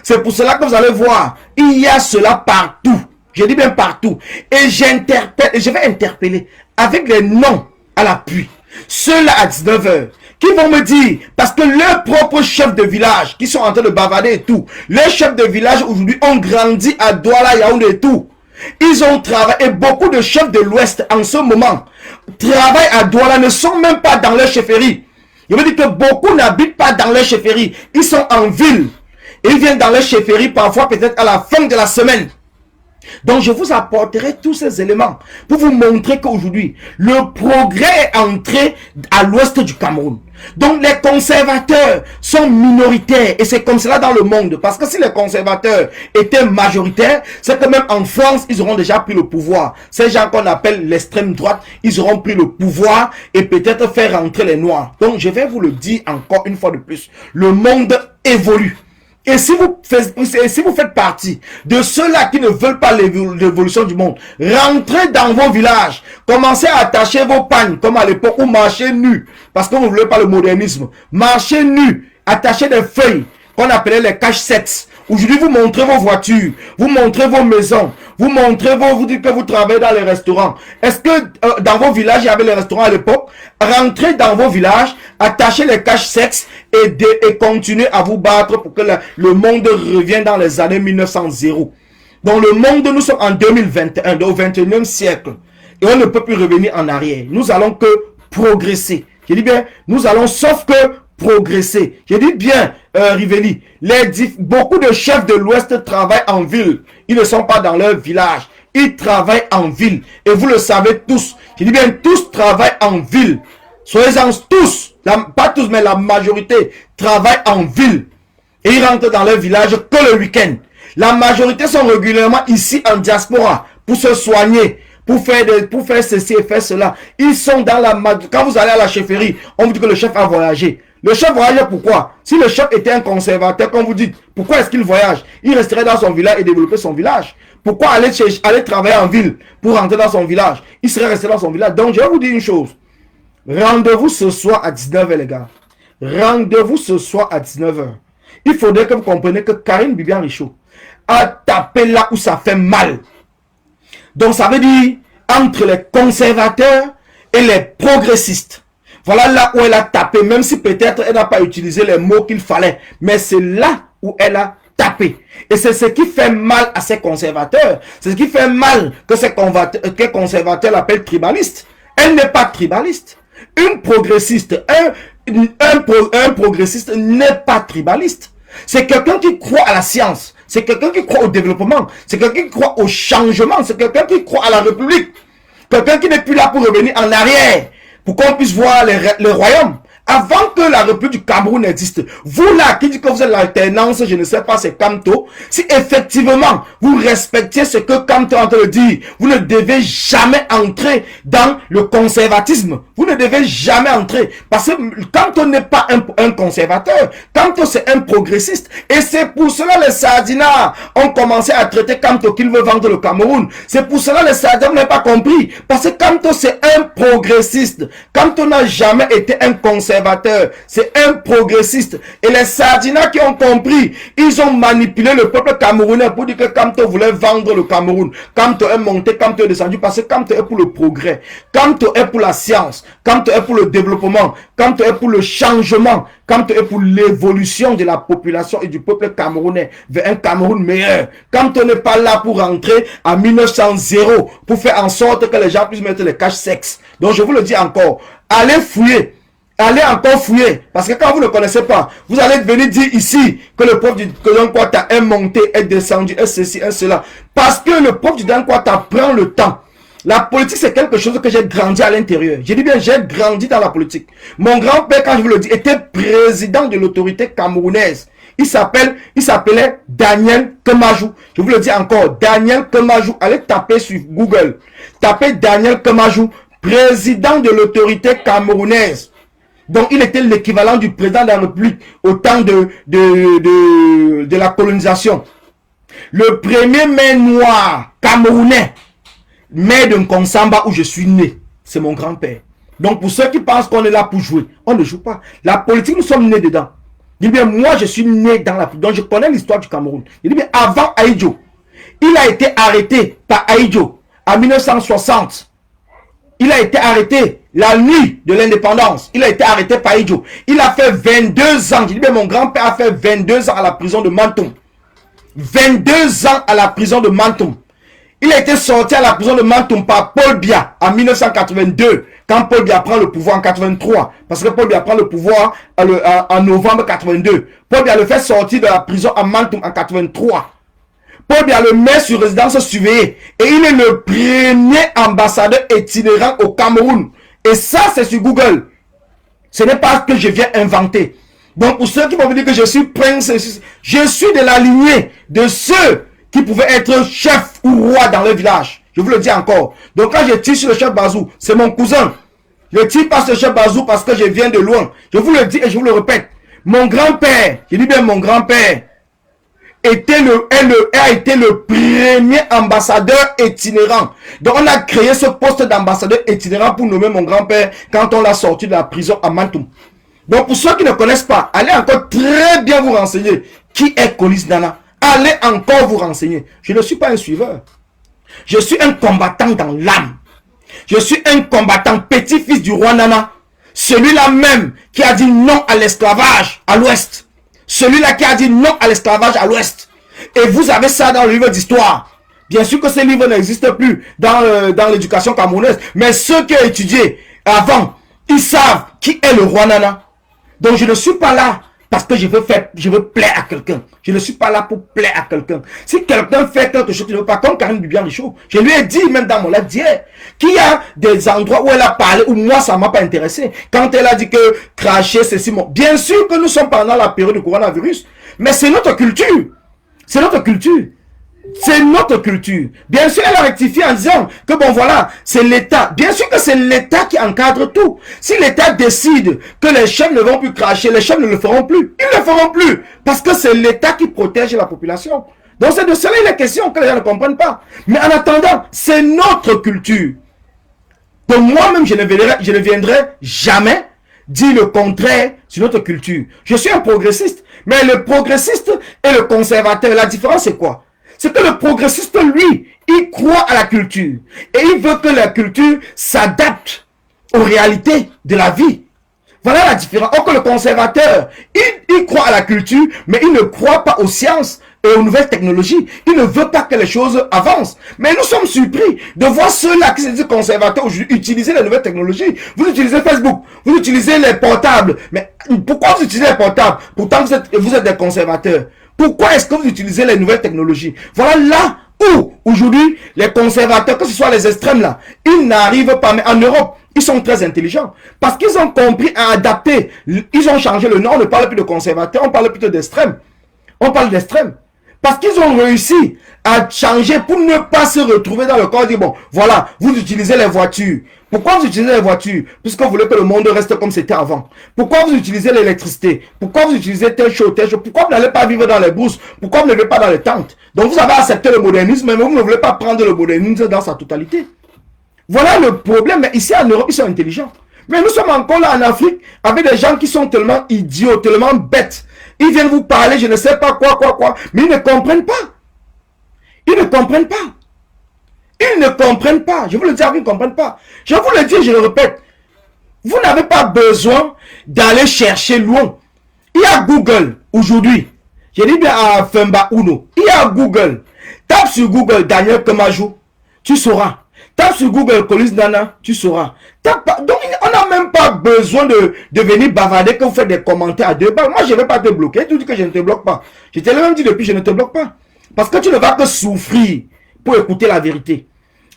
Speaker 1: C'est pour cela que vous allez voir, il y a cela partout. Je dis bien partout. Et j'interpelle, et je vais interpeller avec les noms à l'appui. Ceux-là à 19h, qui vont me dire, parce que leurs propres chefs de village, qui sont en train de bavarder et tout, les chefs de village aujourd'hui ont grandi à Douala, Yaoundé et tout. Ils ont travaillé, et beaucoup de chefs de l'Ouest en ce moment travaillent à Douala, ne sont même pas dans leur chefferie. Je veux dire que beaucoup n'habitent pas dans leur chefferie. Ils sont en ville. Et ils viennent dans leur chefferie parfois peut-être à la fin de la semaine. Donc je vous apporterai tous ces éléments pour vous montrer qu'aujourd'hui, le progrès est entré à l'ouest du Cameroun. Donc les conservateurs sont minoritaires et c'est comme cela dans le monde. Parce que si les conservateurs étaient majoritaires, c'est que même en France, ils auront déjà pris le pouvoir. Ces gens qu'on appelle l'extrême droite, ils auront pris le pouvoir et peut-être faire rentrer les Noirs. Donc je vais vous le dire encore une fois de plus. Le monde évolue. Et si vous faites partie de ceux-là qui ne veulent pas l'évolution du monde, rentrez dans vos villages, commencez à attacher vos pagnes, comme à l'époque, ou marchez nus, parce que vous ne voulez pas le modernisme. Marchez nus, attachez des feuilles, qu'on appelait les cache-settes. Aujourd'hui, vous montrez vos voitures, vous montrez vos maisons, vous montrez vous dites que vous travaillez dans les restaurants. Est-ce que dans vos villages, il y avait les restaurants à l'époque? Rentrez dans vos villages, attachez les cache-settes et continuez à vous battre pour que le monde revienne dans les années 1900. Dans le monde, nous sommes en 2021, au 21e siècle. Et on ne peut plus revenir en arrière. Nous allons que progresser. Je dis bien, nous allons sauf que progresser. Je dis bien, Rivelli, beaucoup de chefs de l'Ouest travaillent en ville. Ils ne sont pas dans leur village. Ils travaillent en ville. Et vous le savez tous. Je dis bien, tous travaillent en ville. Soyez-en tous, pas tous, mais la majorité travaillent en ville. Et ils rentrent dans leur village que le week-end. La majorité sont régulièrement ici en diaspora pour se soigner, pour faire ceci et faire cela. Ils sont dans la... Quand vous allez à la chefferie, on vous dit que le chef a voyagé. Le chef voyage pourquoi? Si le chef était un conservateur, comme vous dites, pourquoi est-ce qu'il voyage? Il resterait dans son village et développer son village. Pourquoi aller travailler en ville pour rentrer dans son village? Il serait resté dans son village. Donc, je vais vous dire une chose. Rendez-vous ce soir à 19h, les gars. Rendez-vous ce soir à 19h. Il faudrait que vous compreniez que Karine Bibian Richaud a tapé là où ça fait mal. Donc, ça veut dire entre les conservateurs et les progressistes. Voilà là où elle a tapé, même si peut-être elle n'a pas utilisé les mots qu'il fallait. Mais c'est là où elle a tapé. Et c'est ce qui fait mal à ces conservateurs. C'est ce qui fait mal que ces conservateurs l'appellent tribaliste. Elle n'est pas tribaliste. Une progressiste, un progressiste n'est pas tribaliste. C'est quelqu'un qui croit à la science. C'est quelqu'un qui croit au développement. C'est quelqu'un qui croit au changement. C'est quelqu'un qui croit à la République. Quelqu'un qui n'est plus là pour revenir en arrière. Pour qu'on puisse voir les royaumes. Avant que la République du Cameroun existe, vous là qui dites que vous êtes l'alternance, je ne sais pas, c'est Kamto, si effectivement vous respectiez ce que Kamto est en train de dire, vous ne devez jamais entrer dans le conservatisme. Vous ne devez jamais entrer. Parce que Kamto n'est pas un conservateur. Kamto c'est un progressiste. Et c'est pour cela les Sardinats ont commencé à traiter Kamto qu'il veut vendre le Cameroun. C'est pour cela les Sardinats n'ont pas compris. Parce que Kamto c'est un progressiste. Kamto n'a jamais été un conservateur. C'est un progressiste. Et les Sardinats qui ont compris, ils ont manipulé le peuple camerounais pour dire que Kamto voulait vendre le Cameroun. Kamto est monté, Kamto est descendu parce que Kamto est pour le progrès. Kamto est pour la science. Kamto est pour le développement. Kamto est pour le changement. Kamto est pour l'évolution de la population et du peuple camerounais vers un Cameroun meilleur. Kamto n'est pas là pour rentrer en 1900 pour faire en sorte que les gens puissent mettre les caches sexes. Donc je vous le dis encore, allez fouiller. Allez encore fouiller. Parce que quand vous ne connaissez pas, vous allez venir dire ici que le peuple du Dankwatta est monté, est descendu, est ceci, est cela. Parce que le peuple du Dankwatta prend le temps. La politique, c'est quelque chose que j'ai grandi à l'intérieur. J'ai dit bien, j'ai grandi dans la politique. Mon grand-père, quand je vous le dis, était président de l'autorité camerounaise. Il s'appelait Daniel Kemajou. Je vous le dis encore, Daniel Kemajou. Allez taper sur Google. Tapez Daniel Kemajou, président de l'autorité camerounaise. Donc, il était l'équivalent du président de la République au temps de la colonisation. Le premier maire noir camerounais, maire de Nkonsamba où je suis né, c'est mon grand-père. Donc, pour ceux qui pensent qu'on est là pour jouer, on ne joue pas. La politique, nous sommes nés dedans. Je dis bien, moi, je suis né dans la politique. Donc, je connais l'histoire du Cameroun. Je dis bien, avant Ahidjo, il a été arrêté par Ahidjo en 1960. Il a été arrêté la nuit de l'indépendance. Il a été arrêté par Ahidjo. Il a fait 22 ans. Je dis bien, mon grand-père a fait 22 ans à la prison de Mantoum. 22 ans à la prison de Mantoum. Il a été sorti à la prison de Mantoum par Paul Biya en 1982. Quand Paul Biya prend le pouvoir en 83. Parce que Paul Biya prend le pouvoir en novembre 82. Paul Biya le fait sortir de la prison à Mantoum en 83. Paul Biya le met sur résidence surveillée. Et il est le premier ambassadeur itinérant au Cameroun. Et ça, c'est sur Google. Ce n'est pas ce que je viens inventer. Donc, pour ceux qui vont me dire que je suis prince, je suis de la lignée de ceux qui pouvaient être chef ou roi dans le village. Je vous le dis encore. Donc, quand je tire sur le chef Bazou, c'est mon cousin. Je ne tire pas sur le chef Bazou parce que je viens de loin. Je vous le dis et je vous le répète. Mon grand-père, je dis bien mon grand-père, a été le premier ambassadeur itinérant. Donc, on a créé ce poste d'ambassadeur itinérant pour nommer mon grand-père quand on l'a sorti de la prison à Mantoum. Donc, pour ceux qui ne connaissent pas, allez encore très bien vous renseigner. Qui est Kolis Nana? Allez encore vous renseigner. Je ne suis pas un suiveur. Je suis un combattant dans l'âme. Je suis un combattant petit-fils du roi Nana. Celui-là même qui a dit non à l'esclavage à l'ouest. Celui-là qui a dit non à l'esclavage à l'ouest. Et vous avez ça dans le livre d'histoire. Bien sûr que ces livres n'existent plus dans l'éducation camerounaise, mais ceux qui ont étudié avant, ils savent qui est le roi Nana. Donc je ne suis pas là parce que je veux plaire à quelqu'un. Je ne suis pas là pour plaire à quelqu'un. Si quelqu'un fait quelque chose qui ne veut pas, comme Karine Bibian-Richaud, je lui ai dit même dans mon live d'hier, qu'il y a des endroits où elle a parlé, où moi ça ne m'a pas intéressé. Quand elle a dit que cracher, c'est si bon. Bien sûr que nous sommes pendant la période du coronavirus, mais c'est notre culture. C'est notre culture. C'est notre culture. Bien sûr, elle a rectifié en disant que bon voilà, c'est l'État. Bien sûr que c'est l'État qui encadre tout. Si l'État décide que les chefs ne vont plus cracher, les chefs ne le feront plus. Ils ne le feront plus. Parce que c'est l'État qui protège la population. Donc c'est de cela il est question que les gens ne comprennent pas. Mais en attendant, c'est notre culture. Donc moi-même, je ne viendrai jamais dire le contraire sur notre culture. Je suis un progressiste. Mais le progressiste et le conservateur, la différence c'est quoi? C'est que le progressiste, lui, il croit à la culture. Et il veut que la culture s'adapte aux réalités de la vie. Voilà la différence. Or que le conservateur, il croit à la culture, mais il ne croit pas aux sciences et aux nouvelles technologies. Il ne veut pas que les choses avancent. Mais nous sommes surpris de voir ceux-là qui se disent conservateurs aujourd'hui utiliser les nouvelles technologies. Vous utilisez Facebook, vous utilisez les portables. Mais pourquoi vous utilisez les portables? Pourtant, vous êtes des conservateurs. Pourquoi est-ce que vous utilisez les nouvelles technologies? Voilà là où, aujourd'hui, les conservateurs, que ce soit les extrêmes là, ils n'arrivent pas. Mais en Europe, ils sont très intelligents. Parce qu'ils ont compris à adapter. Ils ont changé le nom. On ne parle plus de conservateurs, on parle plutôt d'extrêmes. On parle d'extrêmes. Parce qu'ils ont réussi à changer pour ne pas se retrouver dans le corps. Dire bon, voilà, vous utilisez les voitures. Pourquoi vous utilisez les voitures? Puisque vous voulez que le monde reste comme c'était avant. Pourquoi vous utilisez l'électricité? Pourquoi vous utilisez telle chose, telle chose? Pourquoi vous n'allez pas vivre dans les brousses? Pourquoi vous ne vivez pas dans les tentes? Donc vous avez accepté le modernisme, mais vous ne voulez pas prendre le modernisme dans sa totalité. Voilà le problème. Mais ici en Europe, ils sont intelligents. Mais nous sommes encore là en Afrique avec des gens qui sont tellement idiots, tellement bêtes. Ils viennent vous parler, je ne sais pas quoi, mais ils ne comprennent pas. Ils ne comprennent pas. Ils ne comprennent pas. Je vous le dis, ils ne comprennent pas. Je vous le dis, je le répète. Vous n'avez pas besoin d'aller chercher loin. Il y a Google aujourd'hui. Je dis bien à Femba Uno. Il y a Google. Tape sur Google Daniel Kemajou. Tu sauras. Tape sur Google Colis Nana. Tu sauras. Donc, on n'a même pas besoin de venir bavarder que vous faites des commentaires à deux balles. Moi, je ne vais pas te bloquer. Tu dis que je ne te bloque pas. Je te l'ai même dit depuis, je ne te bloque pas. Parce que tu ne vas que souffrir pour écouter la vérité.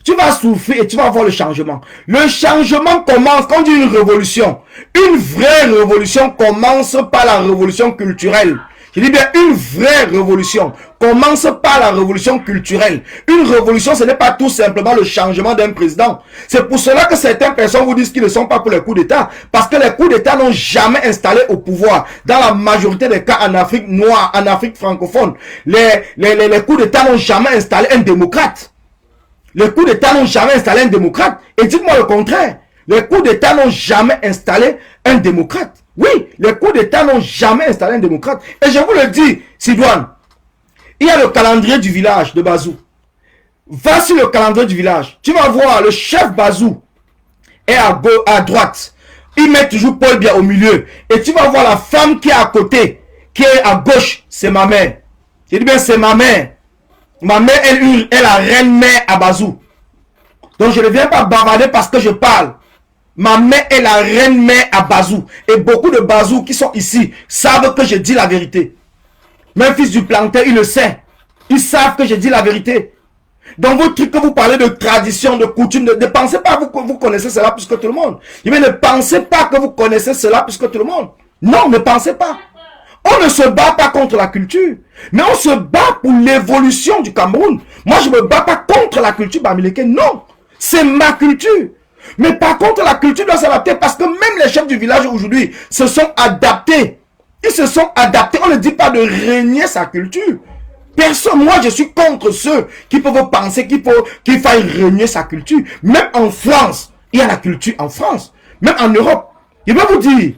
Speaker 1: Tu vas souffrir et tu vas voir le changement. Le changement commence, quand on dit une révolution, une vraie révolution commence par la révolution culturelle. Je dis bien une vraie révolution commence par la révolution culturelle. Une révolution, ce n'est pas tout simplement le changement d'un président. C'est pour cela que certaines personnes vous disent qu'ils ne sont pas pour les coups d'État. Parce que les coups d'État n'ont jamais installé au pouvoir. Dans la majorité des cas en Afrique noire, en Afrique francophone, les coups d'État n'ont jamais installé un démocrate. Les coups d'État n'ont jamais installé un démocrate. Et dites-moi le contraire. Les coups d'État n'ont jamais installé un démocrate. Oui, les coups d'État n'ont jamais installé un démocrate. Et je vous le dis, Sidoine, il y a le calendrier du village de Bazou. Va sur le calendrier du village. Tu vas voir, le chef Bazou est à droite. Il met toujours Paul Biya au milieu. Et tu vas voir la femme qui est à côté, qui est à gauche, c'est ma mère. Je dis bien, c'est ma mère. Ma mère, elle est la reine-mère à Bazou. Donc je ne viens pas bavarder parce que je parle. Ma mère est la reine-mère à Bazou. Et beaucoup de Bazou qui sont ici savent que je dis la vérité. Même fils du planteur, il le sait. Ils savent que je dis la vérité. Dans vos trucs que vous parlez de tradition, de coutume, ne pensez pas que vous connaissez cela plus que tout le monde. Mais ne pensez pas que vous connaissez cela plus que tout le monde. Non, ne pensez pas. On ne se bat pas contre la culture, mais on se bat pour l'évolution du Cameroun. Moi, je ne me bats pas contre la culture bamileke, non. C'est ma culture. Mais par contre, la culture doit s'adapter parce que même les chefs du village aujourd'hui se sont adaptés. Ils se sont adaptés. On ne dit pas de régner sa culture. Personne, moi je suis contre ceux qui peuvent penser qu'il faille régner sa culture. Même en France, il y a la culture en France. Même en Europe. Je vais vous dire,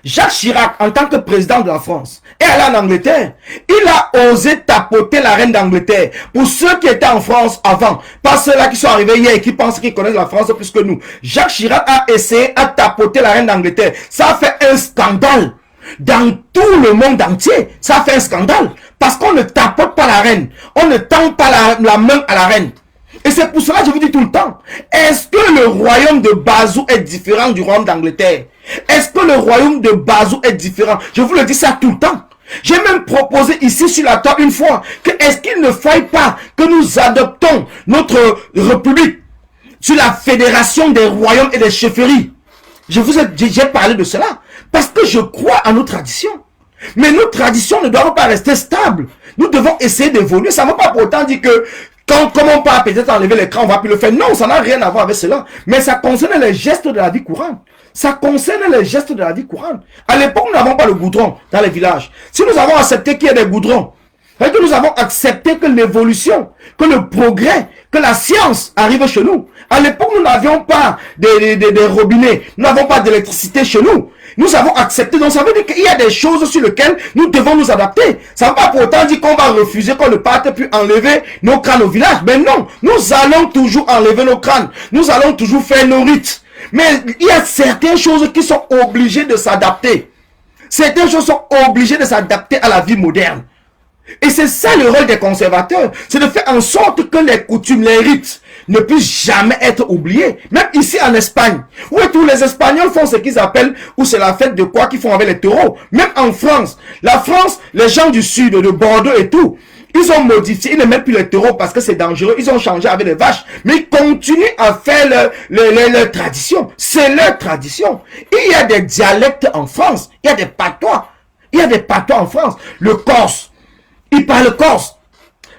Speaker 1: Jacques Chirac, en tant que président de la France, est allé en Angleterre. Il a osé tapoter la reine d'Angleterre. Pour ceux qui étaient en France avant, pas ceux-là qui sont arrivés hier et qui pensent qu'ils connaissent la France plus que nous. Jacques Chirac a essayé à tapoter la reine d'Angleterre. Ça a fait un scandale. Dans tout le monde entier, ça a fait un scandale. Parce qu'on ne tapote pas la reine. On ne tend pas la main à la reine. Et c'est pour cela que je vous dis tout le temps, est-ce que le royaume de Bazou est différent du royaume d'Angleterre? Est-ce que le royaume de Bazou est différent? Je vous le dis ça tout le temps. J'ai même proposé ici sur la table une fois que est-ce qu'il ne faille pas que nous adoptons notre république sur la fédération des royaumes et des chefferies. J'ai parlé de cela parce que je crois à nos traditions. Mais nos traditions ne doivent pas rester stables. Nous devons essayer d'évoluer. Ça ne veut pas pour autant dire que comme on peut peut-être enlever l'écran, on va plus le faire. Non, ça n'a rien à voir avec cela. Mais ça concerne les gestes de la vie courante. Ça concerne les gestes de la vie courante. À l'époque, nous n'avons pas le goudron dans les villages. Si nous avons accepté qu'il y ait des goudrons, et que nous avons accepté que l'évolution, que le progrès, que la science arrive chez nous. À l'époque, nous n'avions pas des robinets, nous n'avons pas d'électricité chez nous. Nous avons accepté, donc ça veut dire qu'il y a des choses sur lesquelles nous devons nous adapter. Ça ne veut pas pour autant dire qu'on va refuser qu'on ne parte plus enlever nos crânes au village. Mais non, nous allons toujours enlever nos crânes. Nous allons toujours faire nos rites. Mais il y a certaines choses qui sont obligées de s'adapter. Certaines choses sont obligées de s'adapter à la vie moderne. Et c'est ça le rôle des conservateurs. C'est de faire en sorte que les coutumes, les rites ne puissent jamais être oubliés. Même ici en Espagne, où tous les Espagnols font ce qu'ils appellent, ou c'est la fête de quoi qu'ils font avec les taureaux. Même en France, la France, les gens du sud, de Bordeaux et tout, ils ont modifié, ils ne mettent plus les taureaux parce que c'est dangereux. Ils ont changé avec les vaches. Mais ils continuent à faire leur tradition. C'est leur tradition. Il y a des dialectes en France. Il y a des patois. Il y a des patois en France. Le corse, il parle corse.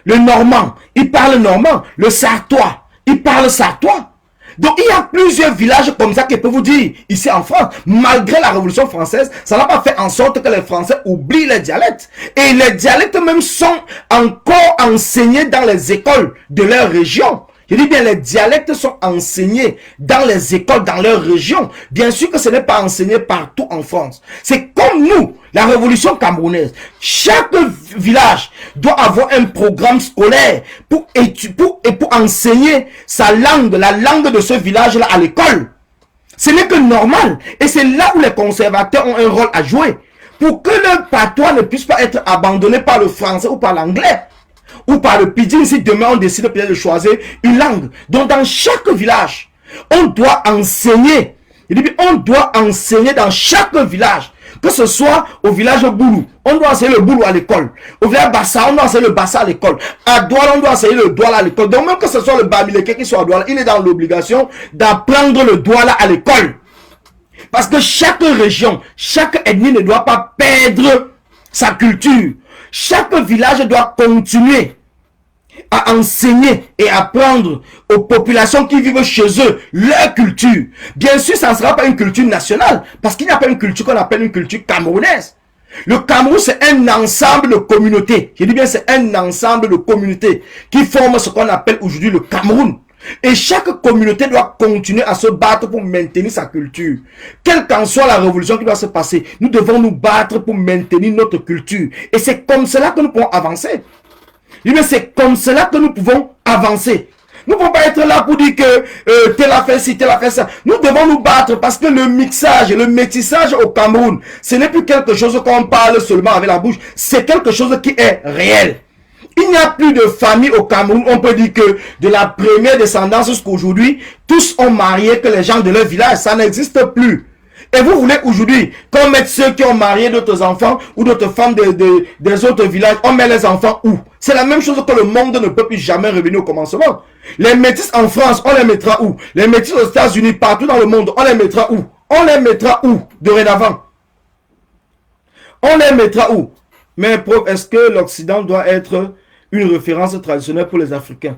Speaker 1: Le normand, il parle normand. Le sartois, il parle sartois. Donc il y a plusieurs villages comme ça qui peuvent vous dire, ici en France, malgré la Révolution française, ça n'a pas fait en sorte que les Français oublient les dialectes. Et les dialectes même sont encore enseignés dans les écoles de leur région. Je dis bien, les dialectes sont enseignés dans les écoles, dans leur région. Bien sûr que ce n'est pas enseigné partout en France. C'est comme nous, la révolution camerounaise. Chaque village doit avoir un programme scolaire pour enseigner sa langue, la langue de ce village-là à l'école. Ce n'est que normal. Et c'est là où les conservateurs ont un rôle à jouer. Pour que le patois ne puisse pas être abandonné par le français ou par l'anglais. Ou par le pidgin si demain on décide peut-être de choisir une langue. Donc dans chaque village, on doit enseigner. On doit enseigner dans chaque village. Que ce soit au village Boulou, on doit enseigner le Boulou à l'école. Au village Bassa, on doit enseigner le Bassa à l'école. À Douala, on doit enseigner le Douala à l'école. Donc même que ce soit le Bamileke qui soit à Douala, il est dans l'obligation d'apprendre le Douala à l'école. Parce que chaque région, chaque ethnie ne doit pas perdre sa culture. Chaque village doit continuer à enseigner et apprendre aux populations qui vivent chez eux leur culture. Bien sûr, ça ne sera pas une culture nationale, parce qu'il n'y a pas une culture qu'on appelle une culture camerounaise. Le Cameroun, c'est un ensemble de communautés. Je dis bien, c'est un ensemble de communautés qui forment ce qu'on appelle aujourd'hui le Cameroun. Et chaque communauté doit continuer à se battre pour maintenir sa culture. Quelle qu'en soit la révolution qui doit se passer, nous devons nous battre pour maintenir notre culture. Et c'est comme cela que nous pouvons avancer. C'est comme cela que nous pouvons avancer. Nous ne pouvons pas être là pour dire que tel a fait ci, tel a fait ça. Nous devons nous battre parce que le mixage, le métissage au Cameroun, ce n'est plus quelque chose qu'on parle seulement avec la bouche. C'est quelque chose qui est réel. Il n'y a plus de famille au Cameroun. On peut dire que de la première descendance jusqu'à aujourd'hui, tous ont marié que les gens de leur village. Ça n'existe plus. Et vous voulez aujourd'hui qu'on mette ceux qui ont marié d'autres enfants ou d'autres femmes des autres villages, on met les enfants où? C'est la même chose que le monde ne peut plus jamais revenir au commencement. Les métis en France, on les mettra où? Les métis aux États-Unis, partout dans le monde, on les mettra où? On les mettra où dorénavant? On les mettra où? Mais est-ce que l'Occident doit être une référence traditionnelle pour les Africains?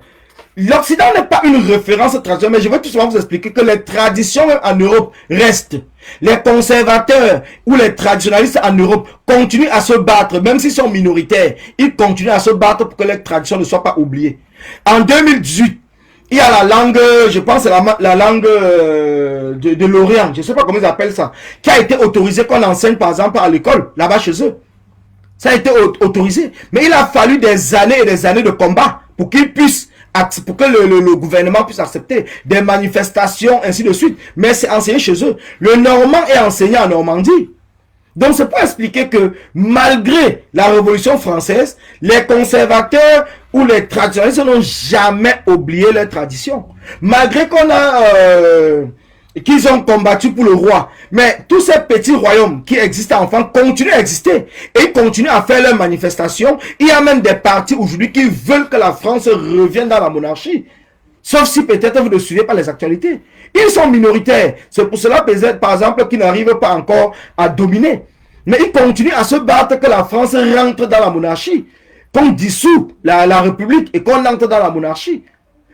Speaker 1: L'Occident n'est pas une référence traditionnelle, mais je vais tout simplement vous expliquer que les traditions en Europe restent. Les conservateurs ou les traditionalistes en Europe continuent à se battre, même s'ils sont minoritaires. Ils continuent à se battre pour que les traditions ne soient pas oubliées. En 2018, il y a la langue, je pense c'est la langue de l'Orient, je ne sais pas comment ils appellent ça, qui a été autorisée qu'on enseigne par exemple à l'école, là-bas chez eux. Ça a été autorisé. Mais il a fallu des années et des années de combat pour qu'ils puissent, pour que le gouvernement puisse accepter des manifestations, ainsi de suite. Mais c'est enseigné chez eux. Le normand est enseigné en Normandie. Donc c'est pour expliquer que malgré la Révolution française, les conservateurs ou les traditionalistes n'ont jamais oublié leurs traditions. Malgré qu'on a... qu'ils ont combattu pour le roi. Mais tous ces petits royaumes qui existaient enfant continuent à exister. Et ils continuent à faire leurs manifestations. Il y a même des partis aujourd'hui qui veulent que la France revienne dans la monarchie. Sauf si peut-être vous ne suivez pas les actualités. Ils sont minoritaires. C'est pour cela, par exemple, qu'ils n'arrivent pas encore à dominer. Mais ils continuent à se battre que la France rentre dans la monarchie. Qu'on dissout la République et qu'on entre dans la monarchie.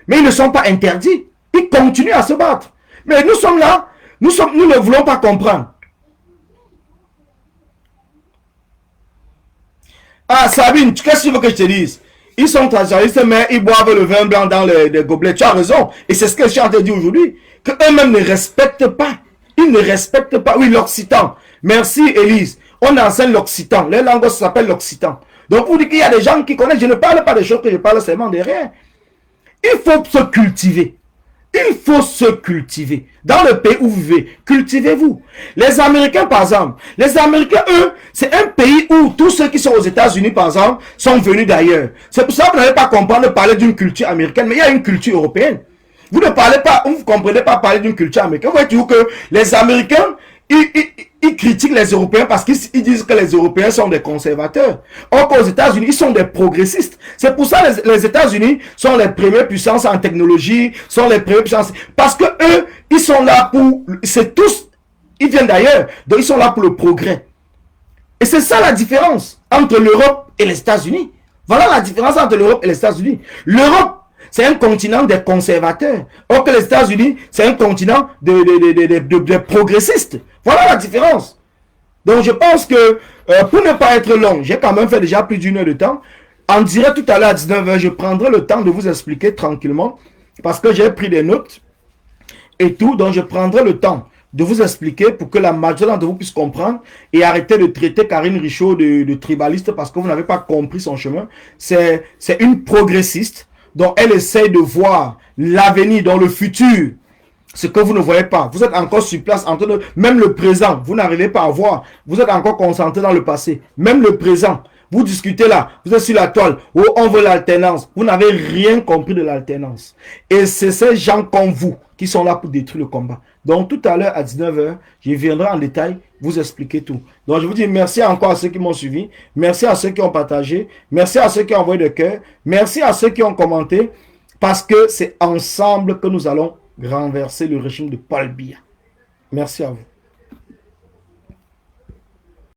Speaker 1: Mais ils ne sont pas interdits. Ils continuent à se battre. Mais nous sommes là, nous ne voulons pas comprendre. Ah, Sabine, qu'est-ce que tu veux que je te dise? Ils sont traditionnalistes, mais ils boivent le vin blanc dans les gobelets. Tu as raison. Et c'est ce que je suis en train de dire aujourd'hui. Qu'eux-mêmes ne respectent pas. Ils ne respectent pas. Oui, l'occitan. Merci, Élise. On enseigne l'occitan. Les langues s'appellent l'occitan. Donc, vous dites qu'il y a des gens qui connaissent. Je ne parle pas des choses que je parle seulement de rien. Il faut se cultiver. Il faut se cultiver. Dans le pays où vous vivez, cultivez-vous. Les Américains, par exemple, les Américains, eux, c'est un pays où tous ceux qui sont aux États-Unis, par exemple, sont venus d'ailleurs. C'est pour ça que vous n'allez pas comprendre de parler d'une culture américaine, mais il y a une culture européenne. Vous ne parlez pas, vous ne comprenez pas parler d'une culture américaine. Vous voyez toujours que les Américains, ils critiquent les Européens parce qu'ils disent que les Européens sont des conservateurs. Or qu'aux États-Unis, ils sont des progressistes. C'est pour ça que les États-Unis sont les premières puissances en technologie, sont les premières puissances. Parce que eux, ils sont là pour... C'est tous... Ils viennent d'ailleurs. Donc ils sont là pour le progrès. Et c'est ça la différence entre l'Europe et les États-Unis. Voilà la différence entre l'Europe et les États-Unis. L'Europe, c'est un continent des conservateurs. Or que les États-Unis, c'est un continent de progressistes. Voilà la différence. Donc je pense que pour ne pas être long, j'ai quand même fait déjà plus d'une heure de temps. En direct tout à l'heure à 19h, je prendrai le temps de vous expliquer tranquillement. Parce que j'ai pris des notes et tout. Donc je prendrai le temps de vous expliquer pour que la majorité d'entre vous puisse comprendre et arrêter de traiter Karine Richaud de tribaliste parce que vous n'avez pas compris son chemin. C'est une progressiste. Donc elle essaie de voir l'avenir dans le futur. Ce que vous ne voyez pas. Vous êtes encore sur place, en train de... Même le présent, vous n'arrivez pas à voir. Vous êtes encore concentré dans le passé. Même le présent, vous discutez là. Vous êtes sur la toile. Oh, on veut l'alternance. Vous n'avez rien compris de l'alternance. Et c'est ces gens comme vous qui sont là pour détruire le combat. Donc tout à l'heure à 19h, je viendrai en détail vous expliquer tout. Donc je vous dis merci encore à ceux qui m'ont suivi. Merci à ceux qui ont partagé. Merci à ceux qui ont envoyé de cœur. Merci à ceux qui ont commenté. Parce que c'est ensemble que nous allons renverser le régime de Paul Biya. Merci à vous.